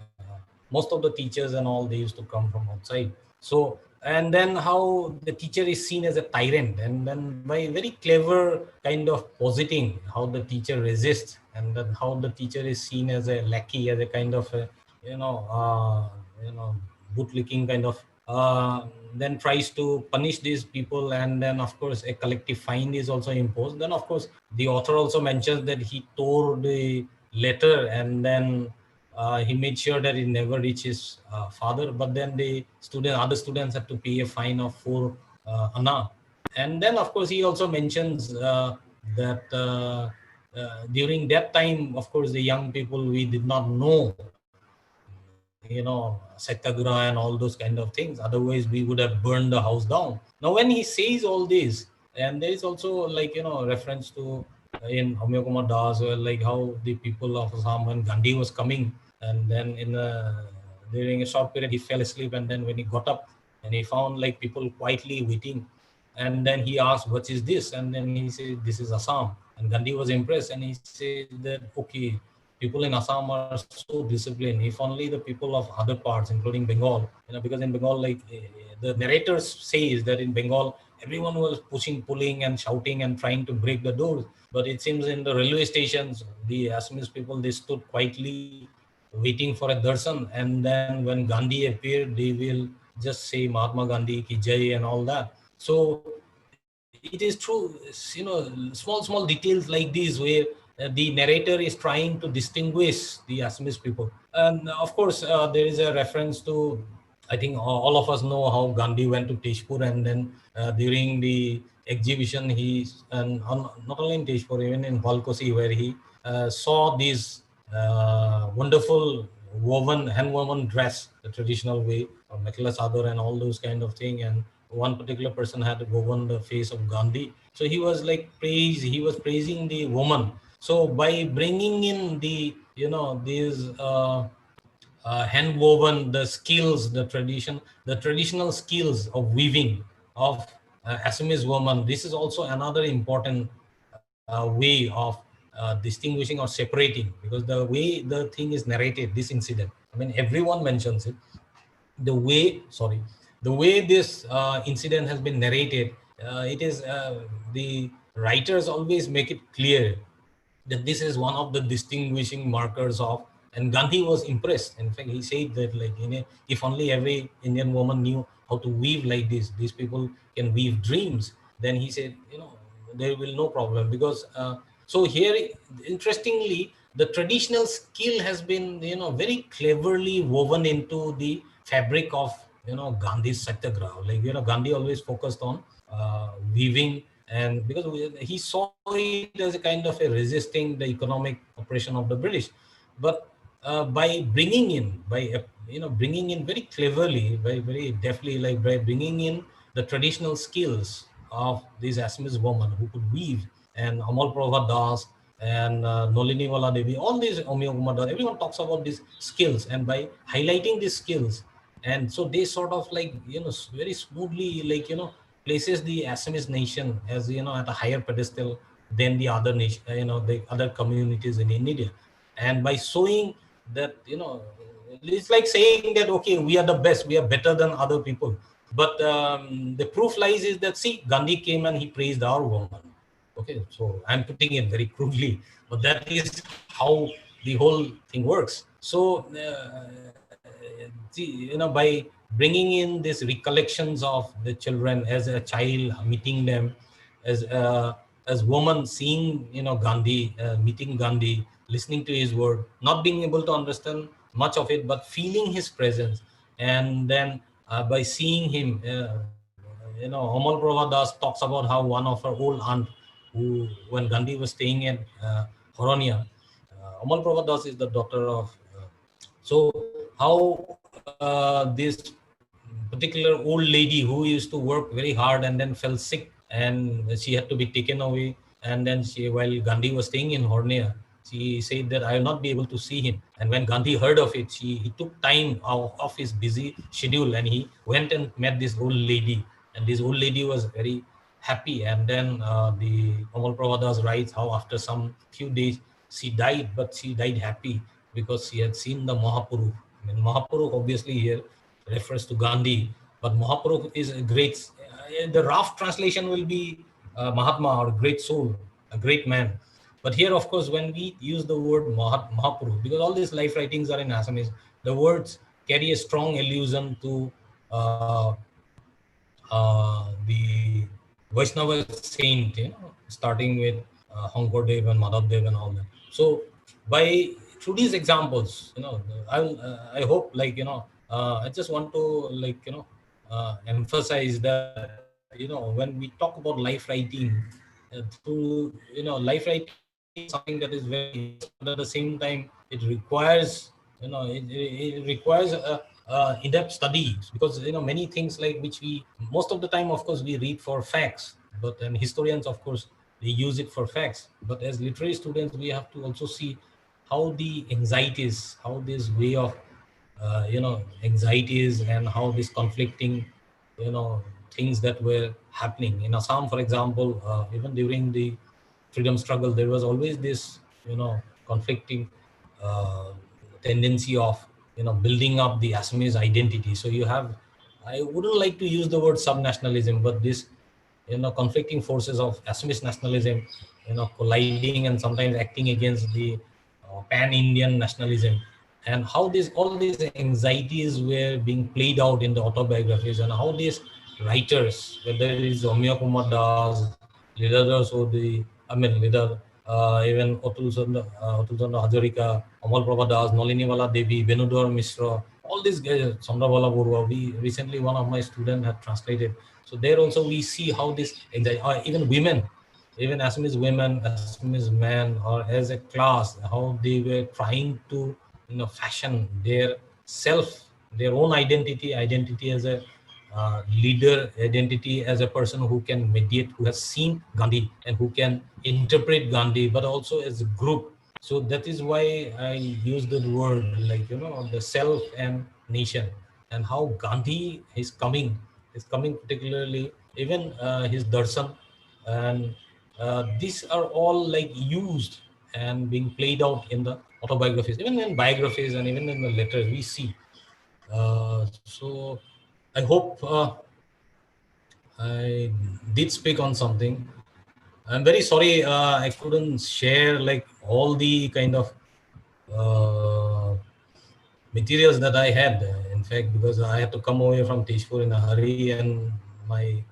most of the teachers and all, they used to come from outside. So, and then how the teacher is seen as a tyrant, and then by very clever kind of positing how the teacher resists, and then how the teacher is seen as a lackey, as a kind of a, you know, uh, bootlicking kind of, then tries to punish these people, and then of course a collective fine is also imposed. Then of course the author also mentions that he tore the letter, and then he made sure that it never reached his father. But then the other students had to pay a fine of 4 anna. And then of course he also mentions that during that time, of course, the young people, we did not know, satyagraha and all those kind of things. Otherwise, we would have burned the house down. Now, when he says all this, and there is also, like, reference to in Amya Kumar Das, like how the people of Assam, when Gandhi was coming, and then during a short period he fell asleep, and then when he got up and he found like people quietly waiting, and then he asked, "What is this?" And then he said, "This is Assam." And Gandhi was impressed, and he said that, okay, people in Assam are so disciplined. If only the people of other parts, including Bengal, because in Bengal, like, the narrators says that in Bengal, everyone was pushing, pulling, and shouting and trying to break the doors. But it seems in the railway stations, the Assamese people, they stood quietly waiting for a darshan. And then when Gandhi appeared, they will just say Mahatma Gandhi ki jai and all that. So it is true, small details like these, where the narrator is trying to distinguish the Assamese people. And of course, there is a reference to, I think all of us know how Gandhi went to Tezpur, and then during the exhibition, and not only in Tezpur, even in Valkosi, where he saw these wonderful hand woven dress, the traditional way, or mekhla chador and all those kind of thing. And one particular person had woven the face of Gandhi. So he was like he was praising the woman. So by bringing in the, these hand woven, the skills, the traditional skills of weaving of Assamese woman, this is also another important way of distinguishing or separating, because the way the thing is narrated, this incident, I mean, everyone mentions it. The way this incident has been narrated, it is the writers always make it clear that this is one of the distinguishing markers of. And Gandhi was impressed. In fact, he said that, like, if only every Indian woman knew how to weave like this, these people can weave dreams, then he said, there will no problem. Because so here, interestingly, the traditional skill has been, very cleverly woven into the fabric of, Gandhi's satyagraha. Like, Gandhi always focused on weaving, and because he saw it as a kind of a resisting the economic oppression of the British. But by bringing in, bringing in very cleverly, very deftly, like by bringing in the traditional skills of these Assamese women who could weave, and Amal Prabha Das and Nolini Wala Devi, all these Omiya Kumar Das, everyone talks about these skills, and by highlighting these skills, and so they sort of, like, very smoothly, like, places the Assamese nation as, at a higher pedestal than the other nation, the other communities in India. And by showing that, it's like saying that, okay, we are the best, we are better than other people. But the proof lies is that, see, Gandhi came and he praised our woman. Okay, so I'm putting it very crudely, but that is how the whole thing works. So by bringing in these recollections of the children as a child meeting them, as woman seeing, Gandhi, meeting Gandhi, listening to his word, not being able to understand much of it, but feeling his presence. And then by seeing him, Amal Prabha Das talks about how one of her old aunt, who, when Gandhi was staying at Horonia, Amal Prabha Das is the daughter of. So how this particular old lady who used to work very hard and then fell sick, and she had to be taken away. And then she, while Gandhi was staying in Hornia, she said that I will not be able to see him. And when Gandhi heard of it, he took time off his busy schedule, and he went and met this old lady. And this old lady was very happy. And then the Amal Prabhadas writes how after some few days she died, but she died happy because she had seen the Mahapurukh. I mean, Mahapurukh obviously here refers to Gandhi, but Mahapurukh is a great, the rough translation will be Mahatma, or great soul, a great man. But here, of course, when we use the word Mahapurukh, because all these life writings are in Assamese, the words carry a strong allusion to the Vaishnava saint, starting with Hankordev and Madhavdev and all that. So by through these examples, I hope, like, I just want to, like, emphasize that, when we talk about life writing, through, life writing is something that is very interesting, but at the same time it requires, it requires a in-depth study, because, many things like which we, most of the time, of course, we read for facts, but and historians, of course, they use it for facts. But as literary students, we have to also see how the anxieties, how this way of anxieties, and how this conflicting, things that were happening in Assam, for example. Even during the freedom struggle, there was always this, conflicting uh, tendency of, building up the Assamese identity. So you have, I wouldn't like to use the word subnationalism, but this, conflicting forces of Assamese nationalism, colliding and sometimes acting against the pan-Indian nationalism, and how all these anxieties were being played out in the autobiographies, and how these writers, whether it is Omiya Kumar Das, Lidadar Sodhi, I mean Lidar, even Atul Chandra Hazarika, Amal Prabha Das, Nalini Wala Devi, Venudar Mishra, all these guys, Chandrabala Burwa, we recently, one of my students had translated. So there also we see how this anxiety, even women, even Assamese women, Assamese men, or as a class, how they were trying to, fashion their self, their own identity as a leader, identity as a person who can mediate, who has seen Gandhi and who can interpret Gandhi, but also as a group. So that is why I use the word, like, the self and nation, and how Gandhi is coming particularly, even his darshan, and these are all like used and being played out in the autobiographies, even in biographies and even in the letters we see. So I hope I did speak on something. I'm very sorry I couldn't share like all the kind of materials that I had. In fact, because I had to come away from Tezpur in a hurry, and my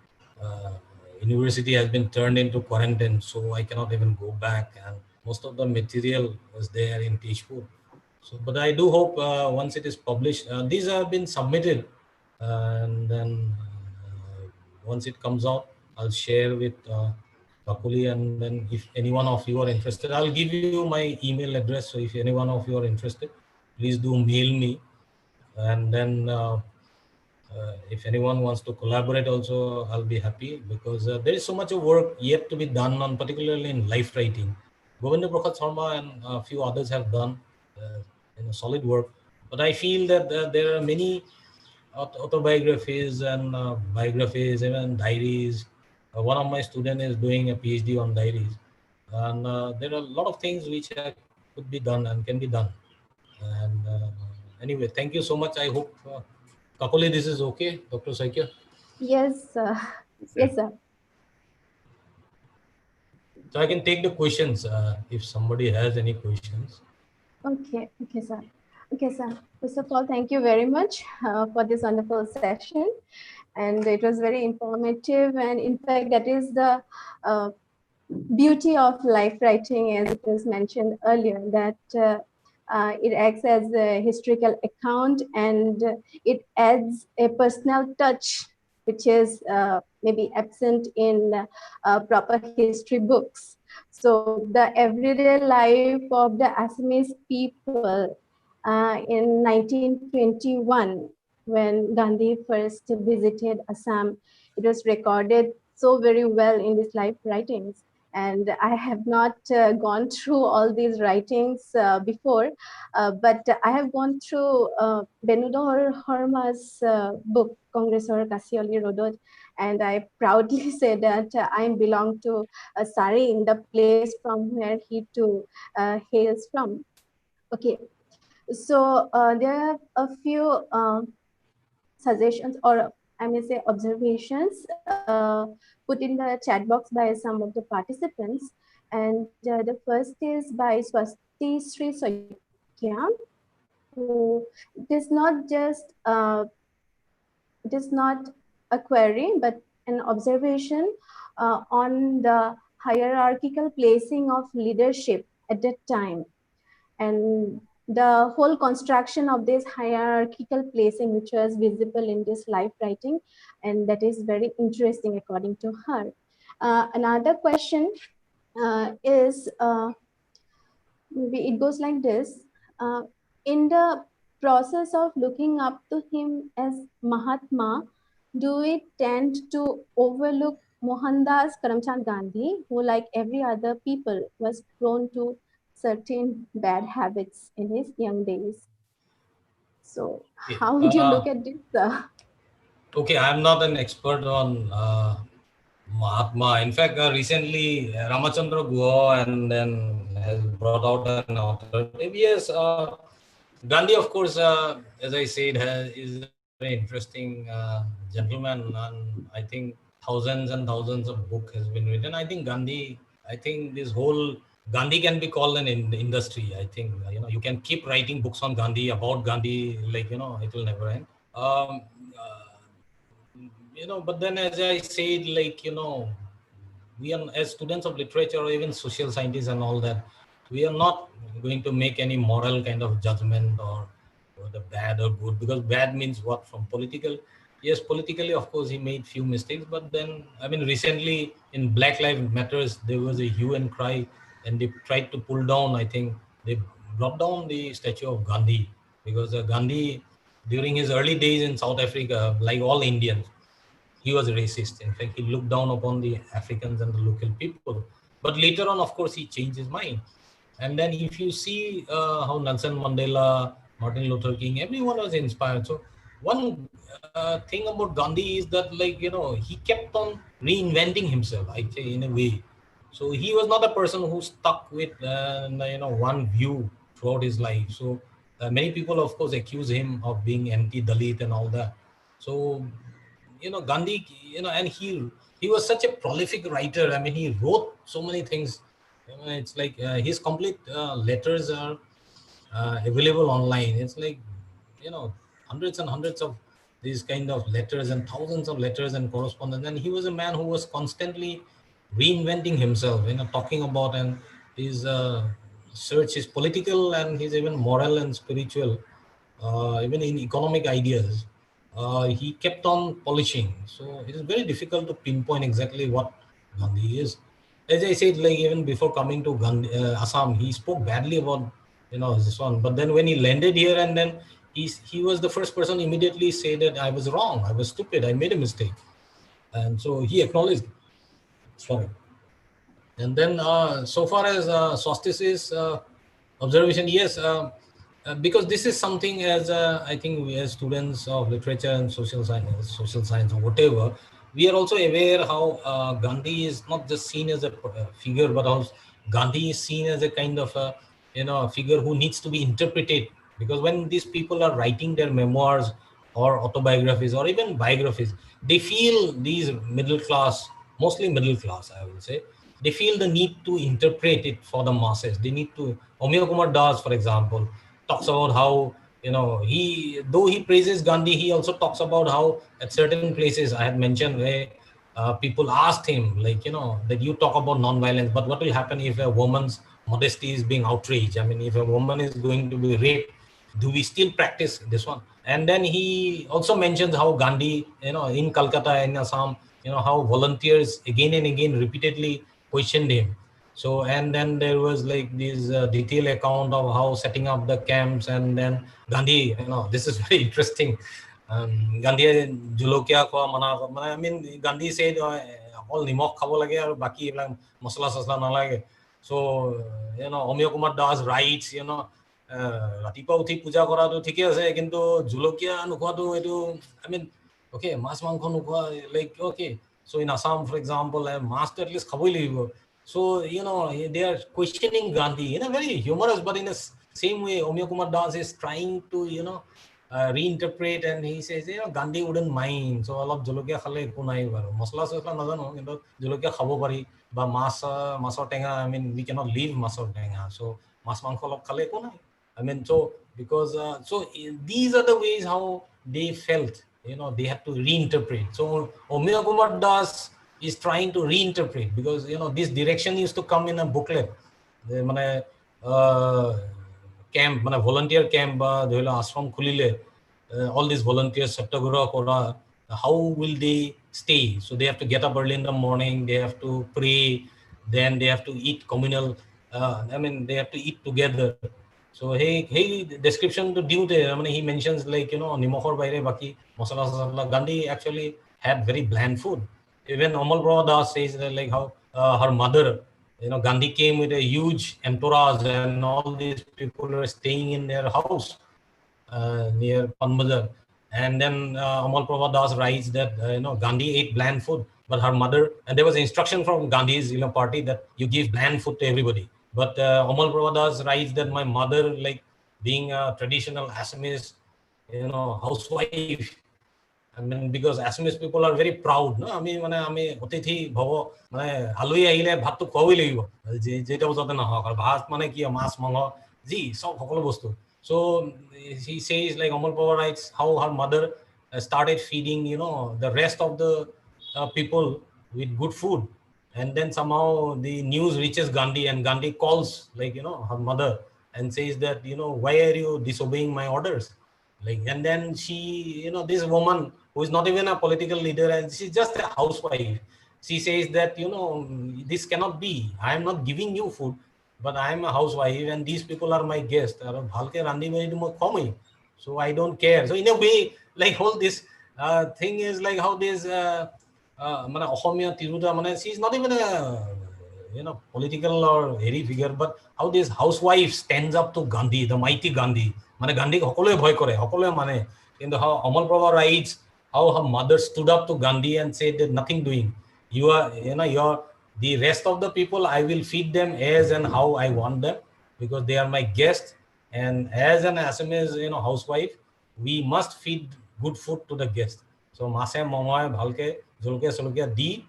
uh, university has been turned into quarantine, so I cannot even go back. And most of the material was there in Tezpur. So, but I do hope once it is published, these have been submitted, and then once it comes out, I'll share with Kakuli, and then if any one of you are interested, I'll give you my email address. So if any one of you are interested, please do mail me, and then if anyone wants to collaborate also, I'll be happy, because there is so much of work yet to be done on, particularly in life writing. Govinda Prakash Sharma and a few others have done solid work, but I feel that there are many autobiographies and biographies, even diaries. One of my students is doing a PhD on diaries, and there are a lot of things which could be done and can be done. And anyway, thank you so much. I hope Kakuli, this is okay, Dr. Saikya. Yes, yes, sir. So I can take the questions if somebody has any questions. Okay, okay, sir. Okay, sir. First of all, thank you very much for this wonderful session. And it was very informative. And in fact, that is the beauty of life writing, as it was mentioned earlier, that it acts as a historical account, and it adds a personal touch, which is maybe absent in proper history books. So the everyday life of the Assamese people in 1921, when Gandhi first visited Assam, it was recorded so very well in these life writings. And I have not gone through all these writings before, but I have gone through Benudor Horma's book, Kongresor Kasioli Rodot, and I proudly say that I belong to Sari, in the place from where he too hails from. Okay, so there are a few suggestions, or I may say observations, put in the chat box by some of the participants. And the first is by Swasti Sri Soikya, who it is not just it is not a query, but an observation on the hierarchical placing of leadership at that time, and the whole construction of this hierarchical placing, which was visible in this life writing, and that is very interesting according to her. Another question is maybe it goes like this. In the process of looking up to him as Mahatma, do we tend to overlook Mohandas Karamchand Gandhi, who, like every other people, was prone to certain bad habits in his young days? So, how would you look at this? Okay, I'm not an expert on Mahatma. In fact, recently Ramachandra Guha and then has brought out an alternative. Yes, Gandhi, of course, as I said, is a very interesting gentleman, and I think thousands and thousands of book has been written. I think this whole Gandhi can be called an industry. I think you can keep writing books on Gandhi, about Gandhi, like it will never end. But then as I said, like we are, as students of literature or even social scientists and all that, we are not going to make any moral kind of judgment or the bad or good, because bad means what from political. Yes, politically, of course, he made few mistakes, but then I mean recently in Black Lives Matters there was a hue and cry, and they tried to pull down, I think they brought down the statue of Gandhi, because Gandhi, during his early days in South Africa, like all Indians, he was racist. In fact, he looked down upon the Africans and the local people. But later on, of course, he changed his mind. And then if you see how Nelson Mandela, Martin Luther King, everyone was inspired. So one thing about Gandhi is that, like, he kept on reinventing himself, I say, in a way. So he was not a person who stuck with one view throughout his life. So many people, of course, accuse him of being anti-Dalit and all that. So Gandhi, and he was such a prolific writer. I mean, he wrote so many things. It's like his complete letters are available online. It's like hundreds and hundreds of these kind of letters and thousands of letters and correspondence. And he was a man who was constantly reinventing himself, talking about and his search, his political and his even moral and spiritual, even in economic ideas. He kept on polishing. So it is very difficult to pinpoint exactly what Gandhi is. As I said, like even before coming to Gandhi, Assam, he spoke badly about this one. But then when he landed here, and then he was the first person immediately say that I was wrong, I was stupid, I made a mistake, and so he acknowledged. Sorry. And then so far as Swasti's observation, yes, because this is something as I think we as students of literature and social science or whatever, we are also aware how Gandhi is not just seen as a figure, but also Gandhi is seen as a kind of a figure who needs to be interpreted. Because when these people are writing their memoirs or autobiographies or even biographies, they feel these middle class, mostly middle class, I will say, they feel the need to interpret it for the masses. They need to. Omiya Kumar Das, for example, talks about how though he praises Gandhi, he also talks about how at certain places I had mentioned where people asked him, like, that you talk about non-violence, but what will happen if a woman's modesty is being outraged? I mean, if a woman is going to be raped, do we still practice this one? And then he also mentions how Gandhi, in Calcutta, in Assam, how volunteers again and again repeatedly questioned him. So, and then there was like this detailed account of how setting up the camps, and then Gandhi, this is very interesting. Gandhi julokia khoa mana, I mean, Gandhi said all nimok khabo lage aru baki ebla masala sasla nalage. So, Omiya Kumar Das writes, ৰাতিপুৱা উঠি পূজা কৰাটো ঠিকে আছে, কিন্তু জুলকীয়া নোখোৱাটো এইটো, I mean, okay, মাছ মাংস নোখোৱা, like, okay, so in Assam, for example, মাছটো at least খাবই লাগিব. So, they are questioning Gandhi in a very humorous, but in the same way, Omiya Kumar Das is trying to, reinterpret, and he says, Gandhi wouldn't mind. So, অলপ জলকীয়া খালে একো নাই বাৰু, মছলা চছলা নাজানো, কিন্তু জলকীয়া খাব পাৰি, বা মাছৰ টেঙা, I mean, we cannot leave মাছৰ টেঙা. So, মাছ মাংস অলপ খালে একো নাই. I mean, so because these are the ways how they felt, they had to reinterpret. So Omiya Kumar Das is trying to reinterpret, because this direction used to come in a booklet. Camp, volunteer camp, ashram khulile, all these volunteers satyagraha kora, how will they stay? So they have to get up early in the morning, they have to pray, then they have to eat communal, I mean, they have to eat together. So hey description to duty, I mean, he mentions like, nimokhor baire baki masala masala. Gandhi actually had very bland food. Even Amal Prabha Das says that, like, how her mother, Gandhi came with a huge entourage, and all these people were staying in their house near Panbazar. And then Amal Prabha Das writes that Gandhi ate bland food, but her mother, and there was instruction from Gandhi's party that you give bland food to everybody. But Amal Prabha Das writes that my mother, like being a traditional Assamese, housewife, I mean, because Assamese people are very proud, no? I mean, আমি অতিথি ভৱ, আলহী আহিলে ভাতটো খুৱাবই লাগিব, যেটা বজাতে নহওক, আৰু ভাত কি মাছ মাংস যি সব সকলো বস্তু. So he says, like, Amal Prabha writes how her mother started feeding the rest of the people with good food. And then somehow the news reaches Gandhi, and Gandhi calls, like, her mother, and says that, why are you disobeying my orders? Like, and then she, this woman who is not even a political leader, and she's just a housewife, she says that, this cannot be. I am not giving you food, but I am a housewife, and these people are my guests. So I don't care. So in a way, like, all this thing is like how this she's not even a political or hairy figure, but how this housewife stands up to Gandhi, the mighty Gandhi. Gandhi সকলোৱে ভয় কৰে, সকলোৱে মানে, কিন্তু how Amal Prabha writes how her mother stood up to Gandhi and said that nothing doing. You are, The rest of the people, I will feed them as and how I want them, because they are my guests. And as an Assamese, housewife, we must feed good food to the guest. So mase momoy bhalke jolke solke di,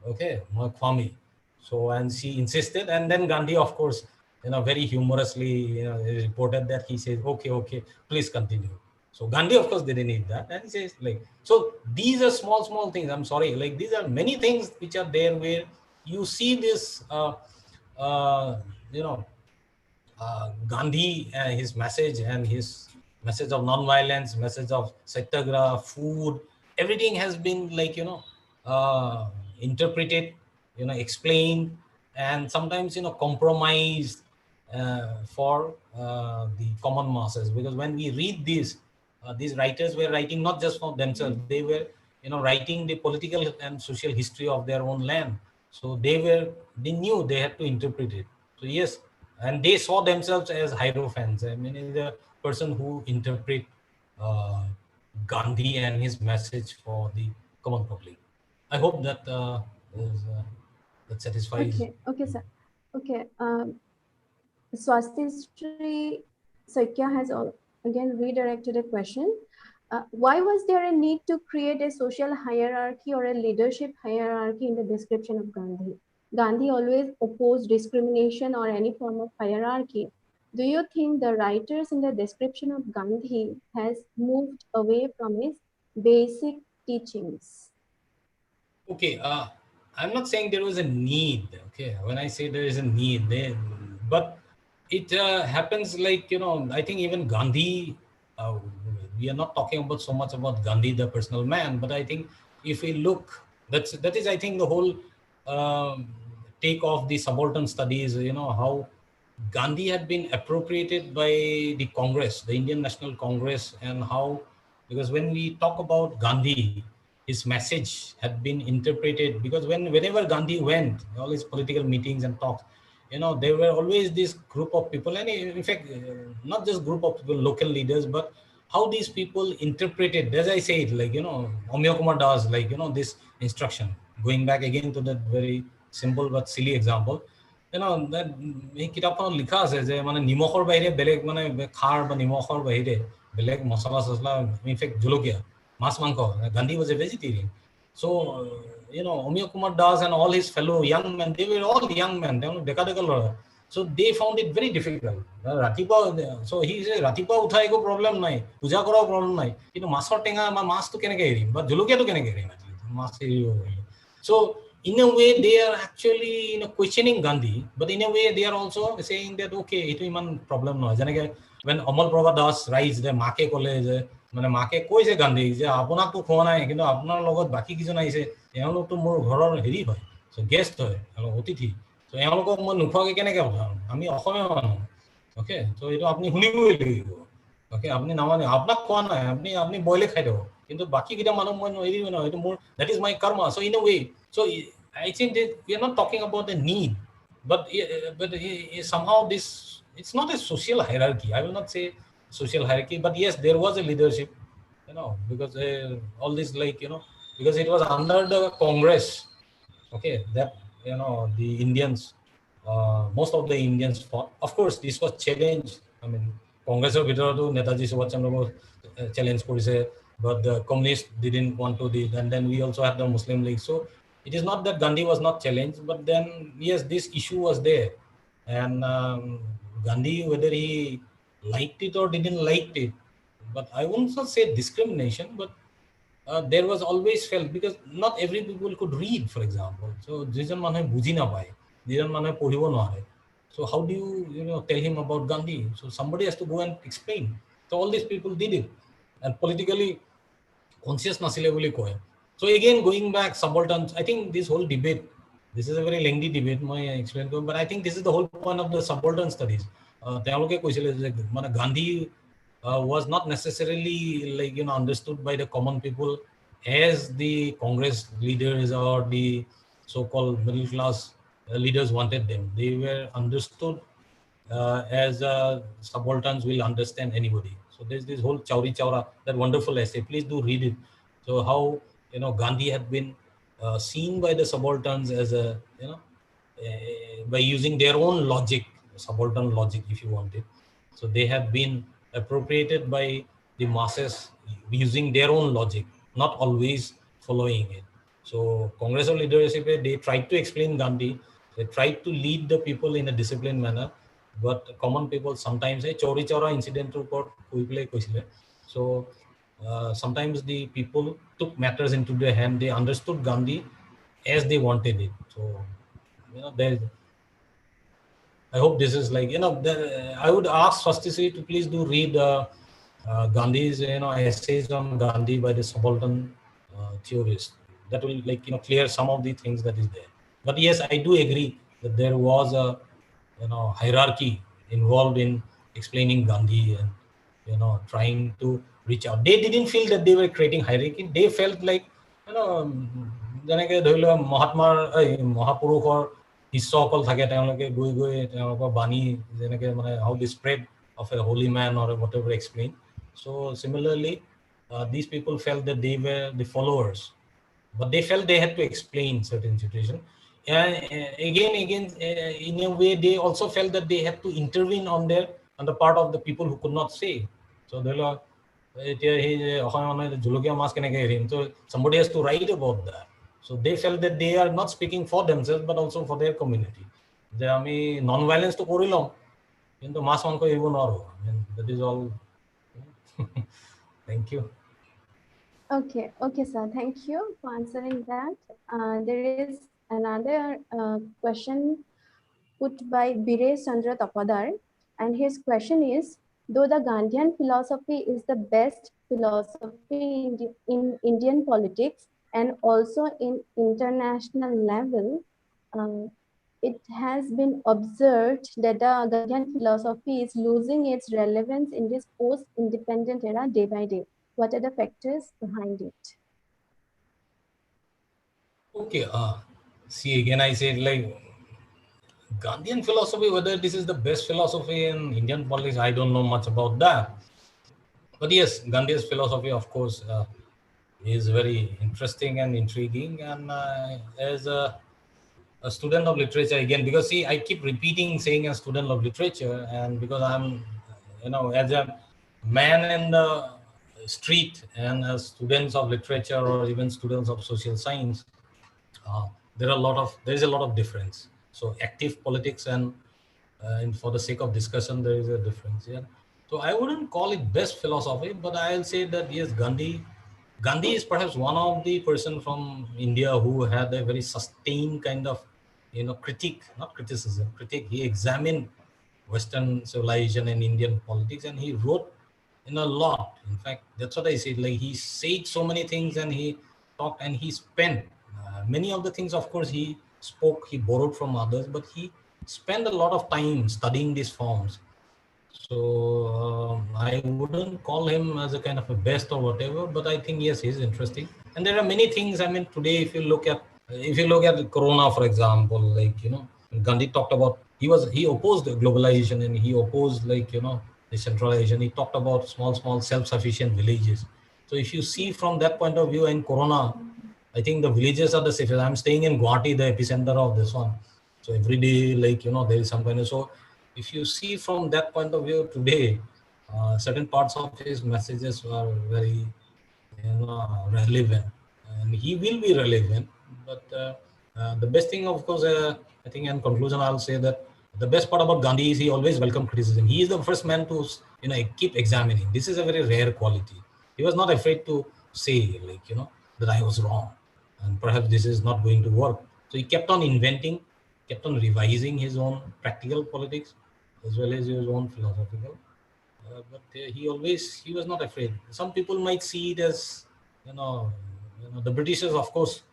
okay, moi khwami. So, and she insisted, and then Gandhi, of course, very humorously, reported that he says, okay, please continue. So Gandhi, of course, didn't need that. And he says, like, so these are small things. I'm sorry, like, these are many things which are there where you see this, uh, you know, Gandhi and his message, and his message of non-violence, message of satyagraha, food, everything has been, like, uh, interpreted, explained, and sometimes, compromised for the common masses. Because when we read these writers were writing not just for themselves, they were, writing the political and social history of their own land. So they knew they had to interpret it. So yes, and they saw themselves as hierophants. I mean, is a person who interpret uh, Gandhi and his message for the common public. I hope that that satisfies. Okay, sir. Okay, Swastishri Sakya has again redirected a question. Why was there a need to create a social hierarchy or a leadership hierarchy in the description of Gandhi? Gandhi always opposed discrimination or any form of hierarchy. Do you think the writers in the description of Gandhi has moved away from his basic teachings? Okay, I'm not saying there was a need. Okay, when I say there is a need, but it happens, like, I think even Gandhi, uh, we are not talking about so much about Gandhi, the personal man, but I think if we look, that is, I think, the whole um, take of the subaltern studies, how Gandhi had been appropriated by the Congress, the Indian National Congress, and how, because when we talk about Gandhi, his message had been interpreted, because whenever Gandhi went, all his political meetings and talks, there were always this group of people, and in fact, not just group of people, local leaders, but how these people interpreted, as I said, like, Amya Kumar Das, like, this instruction, going back again to that very simple but silly example, that এই কিতাপখনত লিখা আছে যে মানে নিমখৰ বাহিৰে বেলেগ মানে খাৰ বা নিমখৰ বাহিৰে বেলেগ মছলা চছলা, ইনফেক্ট জলকীয়া, মাছ মাংস. Gandhi was a vegetarian. So, Amya Kumar Das and all his fellow young men, they were all young men, তেওঁলোক ডেকা ডেকা ল'ৰা. So they found it very difficult. ৰাতিপুৱা, so he said, ৰাতিপুৱা উঠা একো প্ৰব্লেম নাই, পূজা কৰাও প্ৰব্লেম নাই, কিন্তু মাছৰ টেঙা বা মাছটো কেনেকৈ এৰিম বা জলকীয়াটো কেনেকৈ এৰিম, মাছ এৰিব পাৰিলে. So in a way, they are actually, questioning Gandhi, but in a way, they are also saying that, okay, it is a problem. No, when Amal Prabha Das writes, the Make College, মানে মাকে কৈছে গান্ধী যে আপোনাকতো খোৱা নাই, কিন্তু আপোনাৰ লগত বাকী কিজন আহিছে, তেওঁলোকতো মোৰ ঘৰৰ হেৰি হয়, গেষ্ট হয়, অতিথি, তো এওঁলোকক মই নোখোৱাকৈ কেনেকৈ পঠাম, আমি অসমীয়া মানুহ, অ'কে, তো এইটো আপুনি শুনিবই লাগিব, অ'কে, আপুনি নামানে, আপোনাক খোৱা নাই, আপুনি বইলে খাই দিব, কিন্তু বাকীকেইটা মানুহ মই এৰিব নহয়, এইটো মোৰ, that is my karma. So in a way, so I think that we are not talking about the need, but somehow this, it's not a social hierarchy. I will not say social hierarchy, but yes, there was a leadership, because all this, like, because it was under the Congress, okay, that, the Indians, most of the Indians fought. Of course, this was challenged. I mean, Congress of Vitoratu, Netaji Subhash Chandra Bose challenge police, but the communists didn't want to do, and then we also had the Muslim League. So it is not that Gandhi was not challenged, but then yes, this issue was there, and Gandhi, whether he liked it or didn't like it, but I won't say discrimination, but there was always felt, because not every people could read, for example. So যিজন মানুহে বুজি নাপায়, যিজন মানুহে পঢ়িব নোৱাৰে, so how do you tell him about Gandhi? So somebody has to go and explain. So all these people did it, and politically conscious নাছিলে বুলি কয়. So again, going back, subalterns, I think this whole debate, this is a very lengthy debate, মই explain Karim, but I think this is the whole point of the subaltern studies. তেওঁলোকে কৈছিলে যে মানে Gandhi was not necessarily, like, understood by the common people as the Congress leaders or the so-called middle class leaders wanted them. They were understood as subalterns will understand anybody. So there's this whole Chauri Chaura, that wonderful essay. Please do read it. So how, Gandhi had been seen by the subalterns as a, by using their own logic, subaltern logic, if you want it. So they have been appropriated by the masses using their own logic, not always following it. So Congress leadership, they tried to explain Gandhi, they tried to lead the people in a disciplined manner, but common people sometimes say chori chora incident report. So sometimes the people took matters into their hand. They understood Gandhi as they wanted it. So there. I hope this is like I would ask Swastisi to please do read Gandhi's essays on Gandhi by the subaltern theorist. That will clear some of the things that is there. But yes, I do agree that there was a hierarchy involved in explaining Gandhi and trying to reach out. They didn't feel that they were creating hierarchy. They felt like যেনেকে ধৰি লোৱা মহাপুৰুষৰ শিষ্যসকল থাকে, তেওঁলোকে গৈ গৈ তেওঁলোকৰ বাণী যেনেকে মানে how the spread of a holy man or whatever explain. So similarly, these people felt that they were the followers, but they felt they had to explain certain situation. And again, in a way, they also felt that they had to intervene on the part of the people who could not say. So ধৰি লোৱা এতিয়া সেই অসমীয়া মানুহে জলকীয়া মাছ কেনেকে এৰিম, so somebody has to write about that. So they felt that they are not speaking for themselves but also for their community. যে আমি নন ভাইলেন্সটো কৰি লম কিন্তু মাছ মাংস এৰিব নোৱাৰো. That is all. Thank you. Okay, sir. Thank you for answering that. There is another question put by Bire Chandra Tapadar, and his question is: though the Gandhian philosophy is the best philosophy in Indian politics and also in international level, it has been observed that the Gandhian philosophy is losing its relevance in this post-independent era day by day. What are the factors behind it? Okay, see, again I said like Gandhian philosophy, whether this is the best philosophy in Indian politics, I don't know much about that. But yes, Gandhi's philosophy, of course, is very interesting and intriguing. And as a student of literature, again, because see, I keep repeating saying a student of literature, and because I'm, as a man in the street and as students of literature or even students of social science, there is a lot of difference. So active politics and for the sake of discussion, there is a difference. Yeah. So I wouldn't call it best philosophy, but I'll say that yes, Gandhi is perhaps one of the person from India who had a very sustained kind of critique, not criticism, critique. He examined Western civilization and Indian politics, and he wrote in a lot. In fact, that's what I said. Like he said so many things, and he talked and he spent many of the things. Of course, he spoke, he borrowed from others, but he spent a lot of time studying these forms. So I wouldn't call him as a kind of a best or whatever, but I think yes, he's interesting. And there are many things. I mean, today, if you look at Corona, for example, like Gandhi talked about he opposed globalization and he opposed decentralization. He talked about small self-sufficient villages. So if you see from that point of view in Corona, I think the villages are the safest. I'm staying in Ghat, the epicenter of this one. So every day, there is some kind of, so if you see from that point of view today, certain parts of his messages are very relevant, and he will be relevant. But the best thing, of course, I think in conclusion, I'll say that the best part about Gandhi is he always welcomed criticism. He is the first man to keep examining. This is a very rare quality. He was not afraid to say that I was wrong and perhaps this is not going to work. So he kept on inventing, kept on revising his own practical politics as well as his own philosophical. But he was not afraid. Some people might see it as, the Britishers, of course,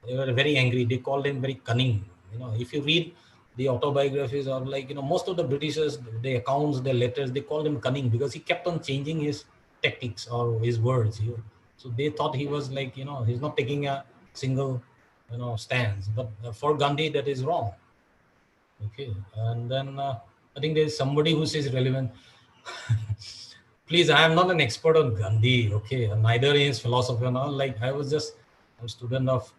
they were very angry. They called him very cunning. If you read the autobiographies or most of the Britishers, the accounts, their letters, they called him cunning because he kept on changing his tactics or his words. So they thought he was he's not taking a single, stance. But for Gandhi, that is wrong. Okay, and then I think there is somebody who says relevant. Please, I am not an expert on Gandhi, okay, neither is philosophy and all. Like I was just a student of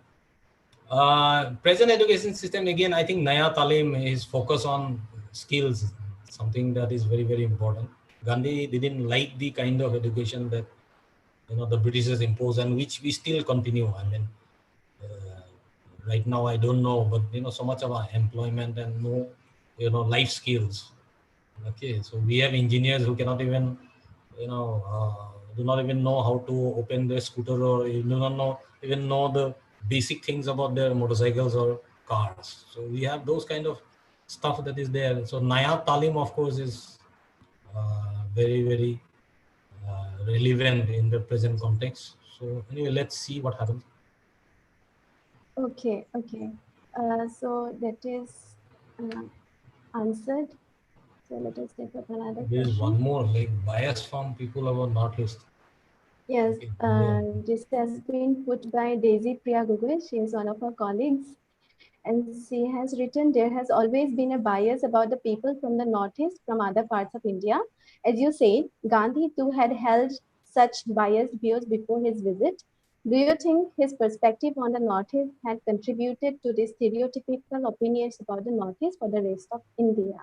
Present education system, again, I think Naya Talim is focus on skills, something that is very, very important. Gandhi didn't like the kind of education that the Britishers imposed, and which we still continue. I mean, right now I don't know, but so much about employment and no life skills. Okay, so we have engineers who cannot even do not even know how to open their scooter, or do not know even know the basic things about their motorcycles or cars. So we have those kind of stuff that is there. So Naya Talim, of course, is very, very relevant in the present context. So anyway, let's see what happens. Okay, okay. So that is answered. So let us take up another There is question. one more, like bias from people about Northeast. Yes, Okay, go ahead. this has been put by Daisy Priya Gugul. She is one of our colleagues. And she has written, there has always been a bias about the people from the Northeast from other parts of India. As you said, Gandhi too had held such biased views before his visit. Do you think his perspective on the Northeast had contributed to the stereotypical opinions about the Northeast for the rest of India?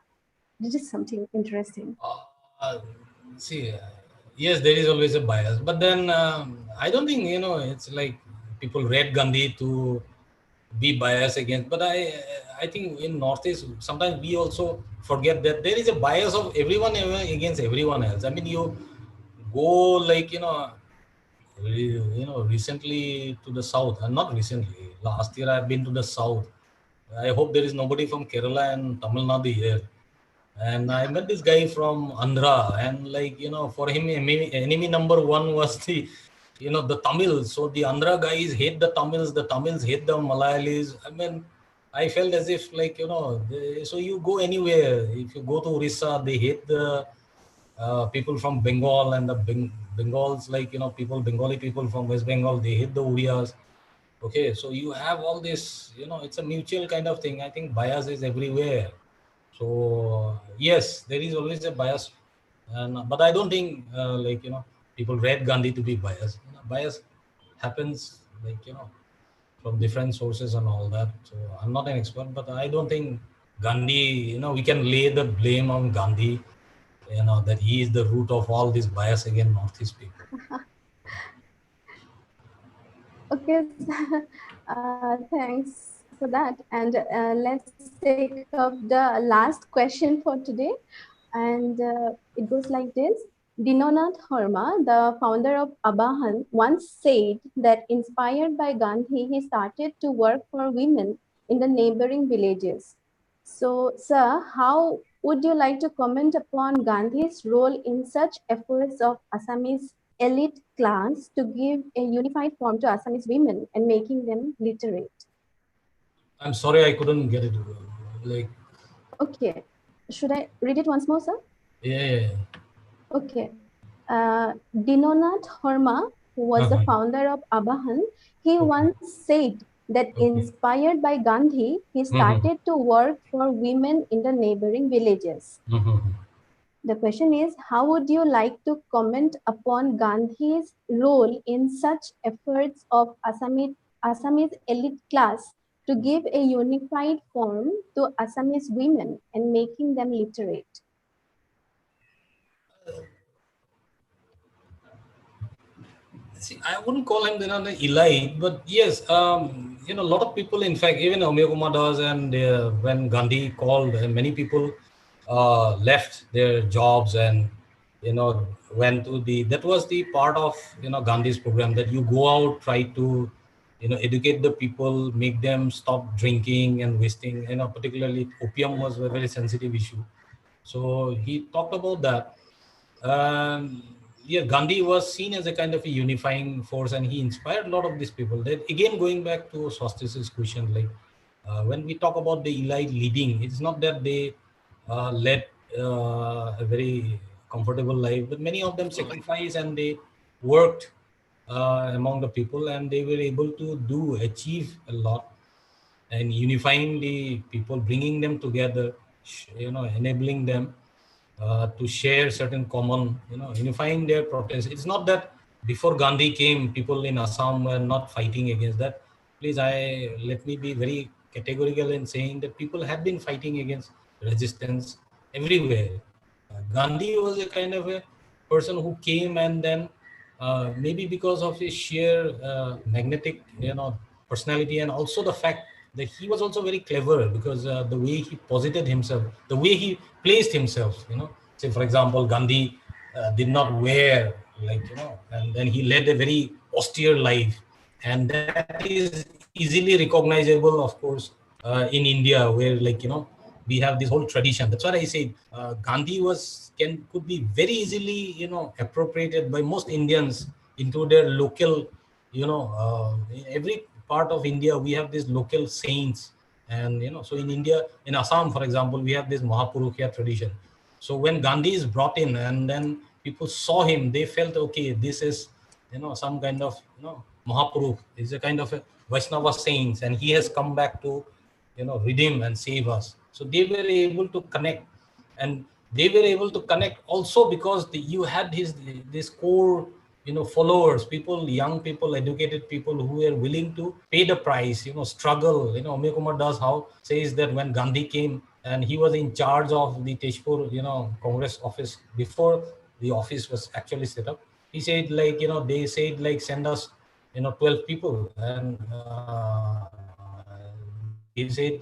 This is something interesting. Uh, See, yes, there is always a bias, but then I don't think it's like people read Gandhi to be biased against. But I think in Northeast sometimes we also forget that there is a bias of everyone against everyone else. I mean, you go like recently to the south, and not recently. Last year I've been to the south. I hope there is nobody from Kerala and Tamil Nadu here. And I met this guy from Andhra, and like for him, enemy number one was the Tamils. So the Andhra guys hate the Tamils, the Tamils hate the Malayalis. I mean, I felt as if like so you go anywhere. If you go to Orissa, they hate the people from Bengal, and the Bengals, like Bengali people from West Bengal, they hate the Uriyas. Okay, so you have all this, it's a mutual kind of thing. I think bias is everywhere. So yes, there is always a bias, and but I don't think people read Gandhi to be biased. Bias happens from different sources and all that. So I'm not an expert, but I don't think Gandhi. We can lay the blame on Gandhi. That he is the root of all this bias against Northeast people. Okay, thanks for that. And let's take up the last question for today. And it goes like this. Dinonath Harma, the founder of Abahan, once said that inspired by Gandhi, he started to work for women in the neighboring villages. So, sir, how would you like to comment upon Gandhi's role in such efforts of Assamese elite class to give a unified form to Assamese women and making them literate? I'm sorry, I couldn't get it. Like, Okay, should I read it once more, sir? yeah. Okay. Dinonath Harma, who was the founder of Abahan, he once said that inspired by Gandhi, he started to work for women in the neighboring villages. The question is, how would you like to comment upon Gandhi's role in such efforts of Assamese elite class to give a unified form to Assamese women and making them literate? See, I wouldn't call him the elite, but yes, a lot of people, in fact, even Omya Kumar does, and when Gandhi called, many people left their jobs and, went to that was the part of, Gandhi's program, that you go out, try to, educate the people, make them stop drinking and wasting, particularly opium was a very sensitive issue. So he talked about that. um, yeah, Gandhi was seen as a kind of a unifying force, and he inspired a lot of these people. That again, going back to Swastis's question, like when we talk about the elite leading, it's not that they led a very comfortable life, but many of them sacrificed and they worked among the people, and they were able to achieve a lot, and unifying the people, bringing them together, enabling them to share certain common, unifying their protest. It's not that before Gandhi came, people in Assam were not fighting against that. please, let me be very categorical in saying that people have been fighting against resistance everywhere. Gandhi was a kind of a person who came, and then maybe because of his sheer magnetic, personality, and also the fact that he was also very clever, because the way he posited himself, the way he placed himself, say for example, Gandhi did not wear, and then he led a very austere life, and that is easily recognizable, of course, in India, where we have this whole tradition. That's what I said. Gandhi could be very easily appropriated by most Indians into their local, in every part of India we have these local saints, and so in India, in Assam, for example, we have this Mahapurukya tradition. So when Gandhi is brought in, and then people saw him, they felt, okay, this is some kind of Mahapurukh is a kind of a Vaishnava saints, and he has come back to redeem and save us. So they were able to connect, and they were able to connect also because you had this core followers, people, young people, educated people who were willing to pay the price, struggle. Ame Kumar Das how says that when Gandhi came and he was in charge of the Tezpur Congress office before the office was actually set up, he said, they said, send us 12 people, and he said,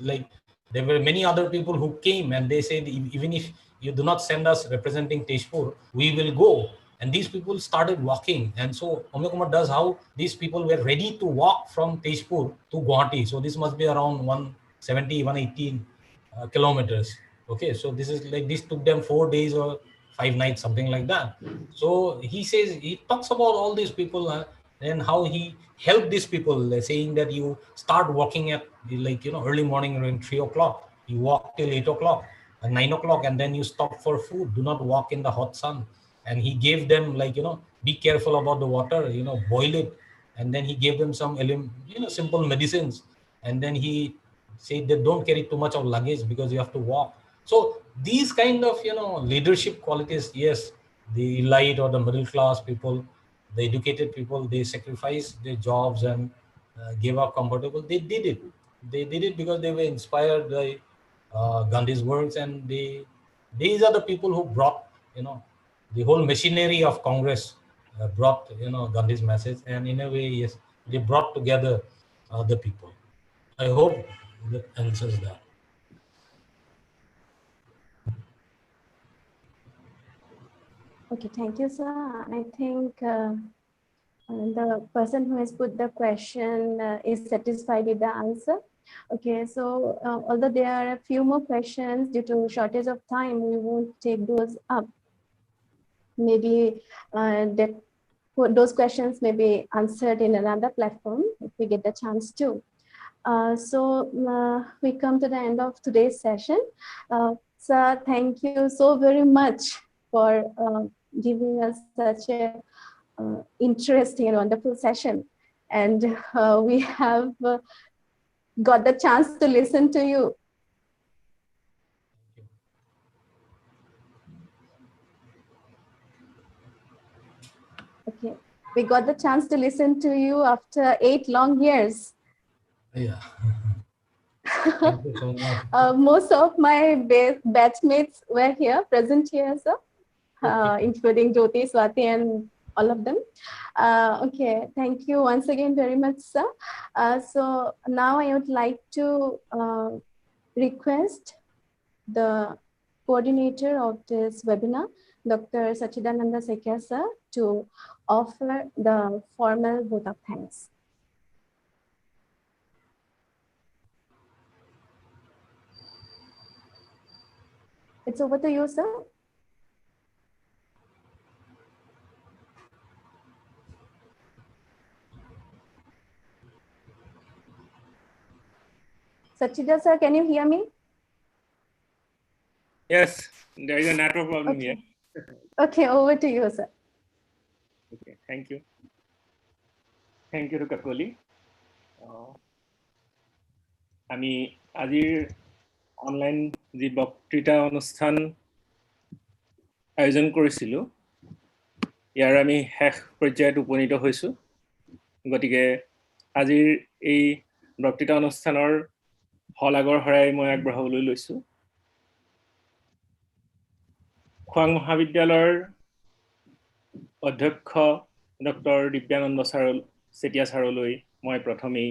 there were many other people who came, and they said, even if you do not send us representing Tezpur, we will go. And these people started walking, and so Ame Kumar does how these people were ready to walk from Tezpur to Guwahati. So this must be around 170, 180 kilometers. Okay, so this took them 4 days or 5 nights, something like that. So he talks about all these people, and how he helped these people, saying that you start walking at early morning around 3 o'clock, you walk till 8 o'clock and 9 o'clock, and then you stop for food. Do not walk in the hot sun. And he gave them be careful about the water, boil it, and then he gave them some simple medicines, and then he said that don't carry too much of luggage because you have to walk. So these kind of leadership qualities, yes, the elite or the middle class people, the educated people, they sacrificed their jobs and gave up comfortable. They did it. They did it because they were inspired by Gandhi's words, and these are the people who brought the whole machinery of Congress, brought Gandhi's message, and in a way, yes, they brought together the people. I hope that answers that. Okay, thank you, sir. I think the person who has put the question is satisfied with the answer. Okay, so although there are a few more questions, due to shortage of time, we won't take those up. Maybe those questions may be answered in another platform if we get the chance to. So we come to the end of today's session. Sir, thank you so very much for giving us such a interesting and wonderful session. And we have got the chance to listen to you. Okay, we got the chance to listen to you after 8 long years. Yeah. Thank you so much. Most of my batchmates were here, present here, sir, including Jyoti, Swati, and all of them. Okay, thank you once again very much, sir. So now I would like to request the coordinator of this webinar, Dr. Sachidananda Sekhya, sir, to offer the formal vote of thanks. It's over to you, sir. Sachida, sir, can you hear me? Yes, there is a network problem Okay. here. Okay, over to you, sir. Okay, thank you. Thank you, Kakoli. আমি আজিৰ online যি বক্তৃতা অনুষ্ঠান আয়োজন কৰিছিলোঁ, ইয়াৰ আমি শেষ পৰ্যায়ত উপনীত হৈছোঁ। গতিকে আজিৰ এই বক্তৃতা অনুষ্ঠানৰ হলাগৰ হৰাই মই আগবঢ়াবলৈ লৈছো খোৱাং মহাবিদ্যালয়ৰ অধ্যক্ষ ডক্টৰ দিব্যানন্দ চেতিয়া ছাৰলৈ মই প্ৰথমেই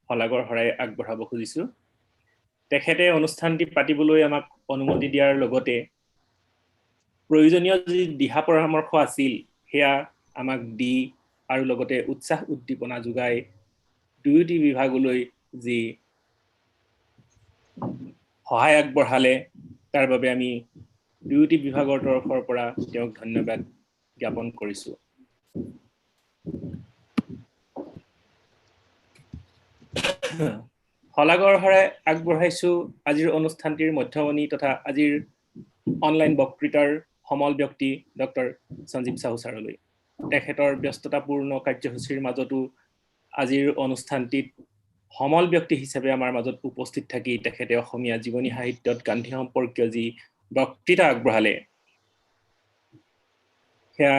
হলাগৰ হৰাই আগবঢ়াব খুজিছো তেখেতে অনুষ্ঠানটি পাতিবলৈ আমাক অনুমতি দিয়াৰ লগতে প্ৰয়োজনীয় যি দিহা পৰামৰ্শ আছিল হেয়া আমাক দি আৰু লগতে উৎসাহ উদ্দীপনা যোগাই দুয়োটি বিভাগলৈ যি সহায় আগবঢ়ালে তাৰ বাবে আমি দুয়োটি বিভাগৰ তৰফৰ পৰা তেওঁক ধন্যবাদ জ্ঞাপন কৰিছো হলাগৰ হৰাই আগবঢ়াইছো আজিৰ অনুষ্ঠানটিৰ মধ্যমণি তথা আজিৰ অনলাইন বক্তৃতাৰ সমল ব্যক্তি ডক্টৰ সঞ্জীৱ সাহু ছাৰলৈ তেখেতৰ ব্যস্ততাপূৰ্ণ কাৰ্যসূচীৰ মাজতো আজিৰ অনুষ্ঠানটিত সমল ব্যক্তি হিচাপে আমাৰ মাজত উপস্থিত থাকি তেখেতে অসমীয়া জীৱনী সাহিত্যত গান্ধী সম্পৰ্কীয় যি বক্তৃতা আগবঢ়ালে হেয়া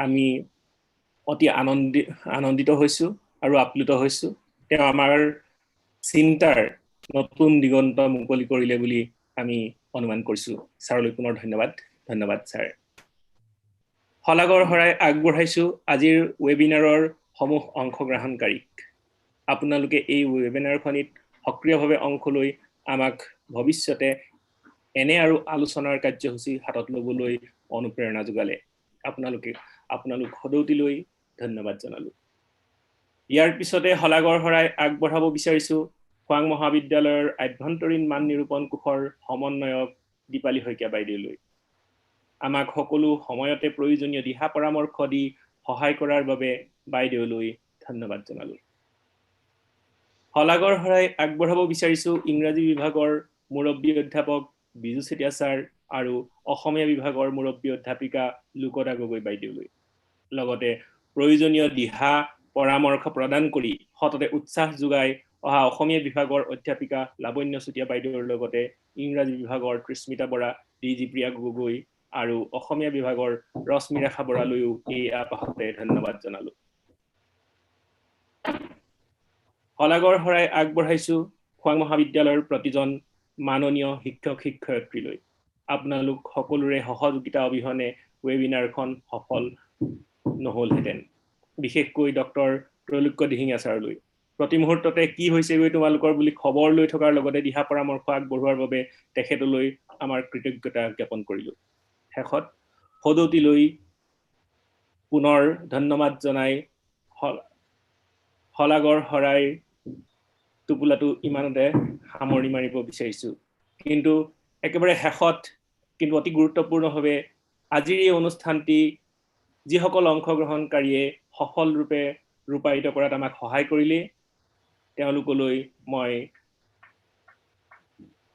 আমি অতি আনন্দিত হৈছো আৰু আপ্লুত হৈছো তেওঁ আমাৰ চিন্তাৰ নতুন দিগন্ত মুকলি কৰিলে বুলি আমি অনুমান কৰিছো ছাৰলৈ পুনৰ ধন্যবাদ ছাৰ হলাগৰ হৰাই আগবঢ়াইছো আজিৰ ৱেবিনাৰৰ সমূহ অংশগ্ৰহণকাৰীক আপোনালোকে এই ৱেবিনাৰখনিত সক্ৰিয়ভাৱে অংশ লৈ আমাক ভৱিষ্যতে এনে আৰু আলোচনাৰ কাৰ্যসূচী হাতত ল'বলৈ অনুপ্ৰেৰণা যোগালে আপোনালোক সদৌতিলৈ ধন্যবাদ জনালো ইয়াৰ পিছতে হলাগৰ হৰাই আগবঢ়াব বিচাৰিছো খোৱাং মহাবিদ্যালয়ৰ আভ্যন্তৰীণ মান নিৰূপণ কোষৰ সমন্বয়ক দীপালী শইকীয়া বাইদেউলৈ আমাক সকলো সময়তে প্ৰয়োজনীয় দিহা পৰামৰ্শ দি সহায় কৰাৰ বাবে বাইদেউলৈ ধন্যবাদ জনালো হলাগৰ হৰাই আগবঢ়াব বিচাৰিছো ইংৰাজী বিভাগৰ মুৰব্বী অধ্যাপক বিজু চেতিয়া ছাৰ আৰু অসমীয়া বিভাগৰ মুৰব্বী অধ্যাপিকা লুকদা গগৈ বাইদেউলৈ লগতে প্ৰয়োজনীয় দিহা পৰামৰ্শ প্ৰদান কৰি সততে উৎসাহ যোগাই অহা অসমীয়া বিভাগৰ অধ্যাপিকা লাবণ্য চুতীয়া বাইদেউৰ লগতে ইংৰাজী বিভাগৰ তৃস্মিতা বৰা ডিজি প্ৰিয়া গগৈ আৰু অসমীয়া বিভাগৰ ৰশ্মিৰেখা বৰালৈও এই আপাহতে ধন্যবাদ জনালো হলাগৰ হৰাই আগবঢ়াইছো খোৱাং মহাবিদ্যালয়ৰ প্ৰতিজন মাননীয় শিক্ষক শিক্ষয়িত্ৰীলৈ আপোনালোক সকলোৰে সহযোগিতা অবিহনে ৱেবিনাৰখন সফল নহলহেঁতেন বিশেষকৈ ডক্টৰ ত্ৰৈলোক্য দিহিঙীয়া ছাৰলৈ প্ৰতি মুহূৰ্ততে কি হৈছেগৈ তোমালোকৰ বুলি খবৰ লৈ থকাৰ লগতে দিহা পৰামৰ্শ আগবঢ়োৱাৰ বাবে তেখেতলৈ আমাৰ কৃতজ্ঞতা জ্ঞাপন কৰিলো শেষত সদৌতিলৈ পুনৰ ধন্যবাদ জনাই হলাগৰ হৰাই টোপোলাটো ইমানতে সামৰণি মাৰিব বিচাৰিছো কিন্তু একেবাৰে শেষত কিন্তু অতি গুৰুত্বপূৰ্ণভাৱে আজিৰ এই অনুষ্ঠানটি যিসকল অংশগ্ৰহণকাৰীয়ে সফল ৰূপে ৰূপায়িত কৰাত আমাক সহায় কৰিলে তেওঁলোকলৈ মই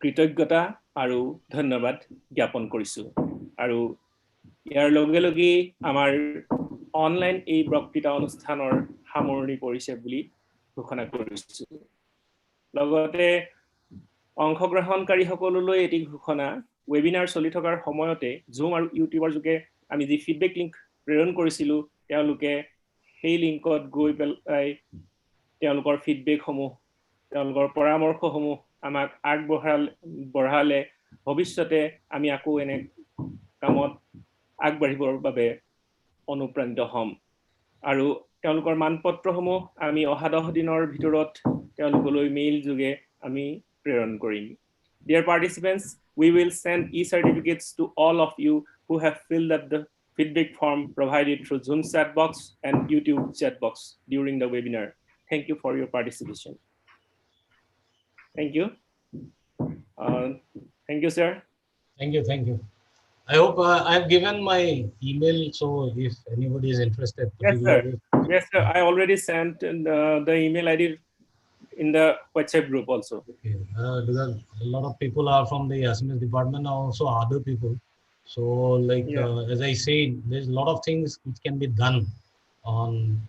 কৃতজ্ঞতা আৰু ধন্যবাদ জ্ঞাপন কৰিছো আৰু ইয়াৰ লগে লগে আমাৰ অনলাইন এই বক্তৃতা অনুষ্ঠানৰ সামৰণি পৰিছে বুলি ঘোষণা কৰিছো লগতে অংশগ্ৰহণকাৰীসকললৈ এটি ঘোষণা ৱেবিনাৰ চলি থকাৰ সময়তে জুম আৰু ইউটিউবৰ যোগে আমি যি ফিডবেক লিংক প্ৰেৰণ কৰিছিলো তেওঁলোকে সেই লিংকত গৈ পেলাই তেওঁলোকৰ ফিডবেকসমূহ তেওঁলোকৰ পৰামৰ্শসমূহ আমাক আগবঢ়ালে ভৱিষ্যতে আমি আকৌ এনে কামত আগবাঢ়িবৰ বাবে অনুপ্ৰাণিত হ'ম আৰু তেওঁলোকৰ মানপত্ৰসমূহ আমি অহা 10 দিনৰ ভিতৰত তেওঁলোকলৈ মেইল যোগে আমি প্ৰেৰণ কৰিম Dear participants, we will send e-certificates to all of you who have filled up the feedback form provided through Zoom chat box and YouTube chat box during the webinar. Thank you for your participation. Thank you. Thank you, sir. Thank you. I hope I've given my email, so if anybody is interested. Yes, sir. I already sent the email ID in the WhatsApp group also. Okay. Because a lot of people are from the Assamese department, also other people. So, like as I said, there's a lot of things which can be done on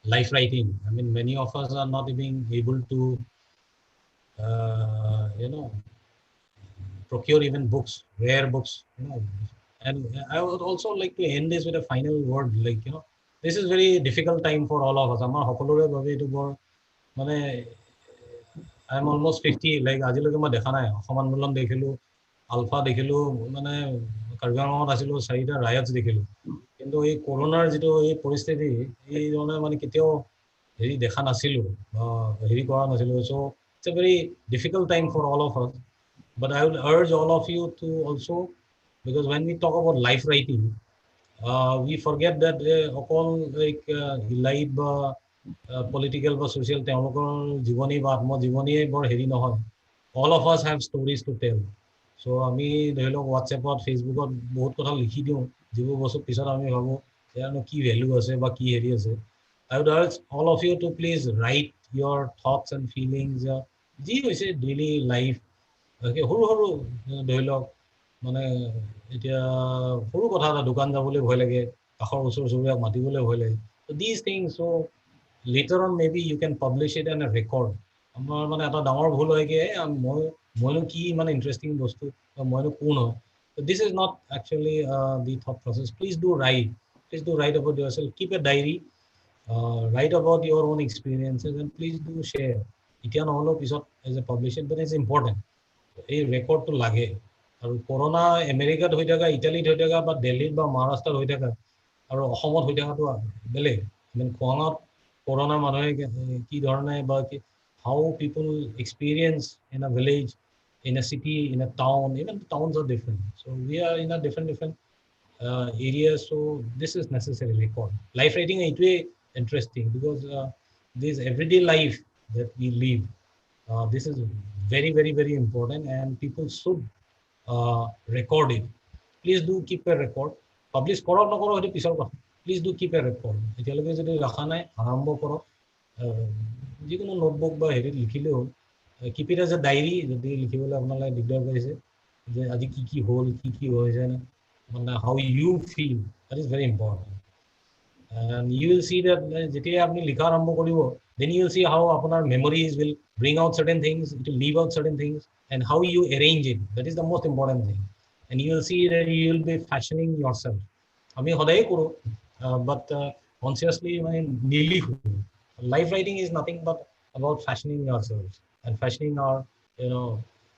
life writing. I mean, many of us are not even able to, procure even books, rare books. And I would also like to end this with a final word. Like this is very difficult time for all of us. Amar hokolore babe etu bor mane I'm almost 50, like আজিলৈকে মই দেখা নাই অসম আন্দোলন দেখিলো alpha দেখিলো মানে কাৰ্বি আংলঙত আছিলো 4টা ৰায়টছ দেখিলো কিন্তু এই কৰোনাৰ যেটো এই পৰিস্থিতি এই ধৰণে মানে কেতিয়াও হেৰি দেখা নাছিলো হেৰি কৰা নাছিলো so it's a very difficult time for all of us but I would urge all of you to also because when we talk about life writing we forget that অকল like life বা political বা social তেওঁলোকৰ জীৱনী বা আত্মজীৱনীয়ে বৰ হেৰি নহয় all of us have stories to tell so আমি ধৰি লওক WhatsAppত Facebookত বহুত কথা লিখি দিওঁ যিবোৰ বস্তু পিছত আমি ভাবো ইয়াৰনো কি ভ্যালু আছে বা কি হেৰি আছে I would urge all of you to please write your thoughts and feelings যি হৈছে daily life সৰু সৰু ধৰি লওক মানে এতিয়া সৰু কথা এটা দোকান যাবলৈ ভয় লাগে কাষৰ ওচৰ চুবুৰীয়াক মাতিবলৈ ভয় লাগে so these things so later on maybe you can publish it in a record আমাৰ মানে এটা ডাঙৰ ভুল হয় কি মইনো কি মানে ইন্টাৰেষ্টিং বস্তু মইনো কোন হয় so this is not actually the thought process please do write about yourself keep a diary write about your own experiences and please do share এতিয়া নহলেও পিছত as a publisher but it's important এই ৰেকৰ্ডটো লাগে আৰু corona আমেৰিকাত হৈ থকা ইটালীত হৈ থকা বা দিল্লীত বা মহাৰাষ্ট্ৰত হৈ থকা আৰু অসমত হৈ থকাটো বেলেগ খোৱাঙত কৰোনা মানুহে কি ধৰণে বা how people experience in a village in a city in a town even towns are different so we are in a different areas so this is necessary record life writing is interesting because this everyday life that we live this is very important and people should record it please do keep a record publish কৰক নকৰক সেইটো পিছৰ কথা please do keep a record এতিয়ালৈকে যদি ৰাখা নাই আৰম্ভ কৰক যিকোনো নোটবুক বা হেৰিত লিখিলেও keep it as a diary যদি লিখিবলৈ আপোনালোকে দিগদাৰ পাইছে যে আজি কি হ'ল কি হৈছে না মানে how you feel that is very important and you will see that যেতিয়া আপনি লিখা আৰম্ভ কৰিব then you will see how আপোনাৰ memories will bring out certain things it will leave out certain things and how you arrange it that is the most important thing and you will see that you will be fashioning yourself আমি সদায় কৰো but consciously মানে নিলিখো life writing is nothing but about fashioning yourselves and fashioning our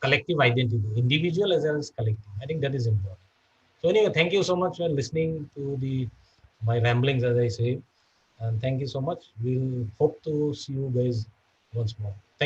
collective identity individual as well as collective I think that is important so anyway thank you so much for listening to my ramblings as I say and thank you so much we'll hope to see you guys once more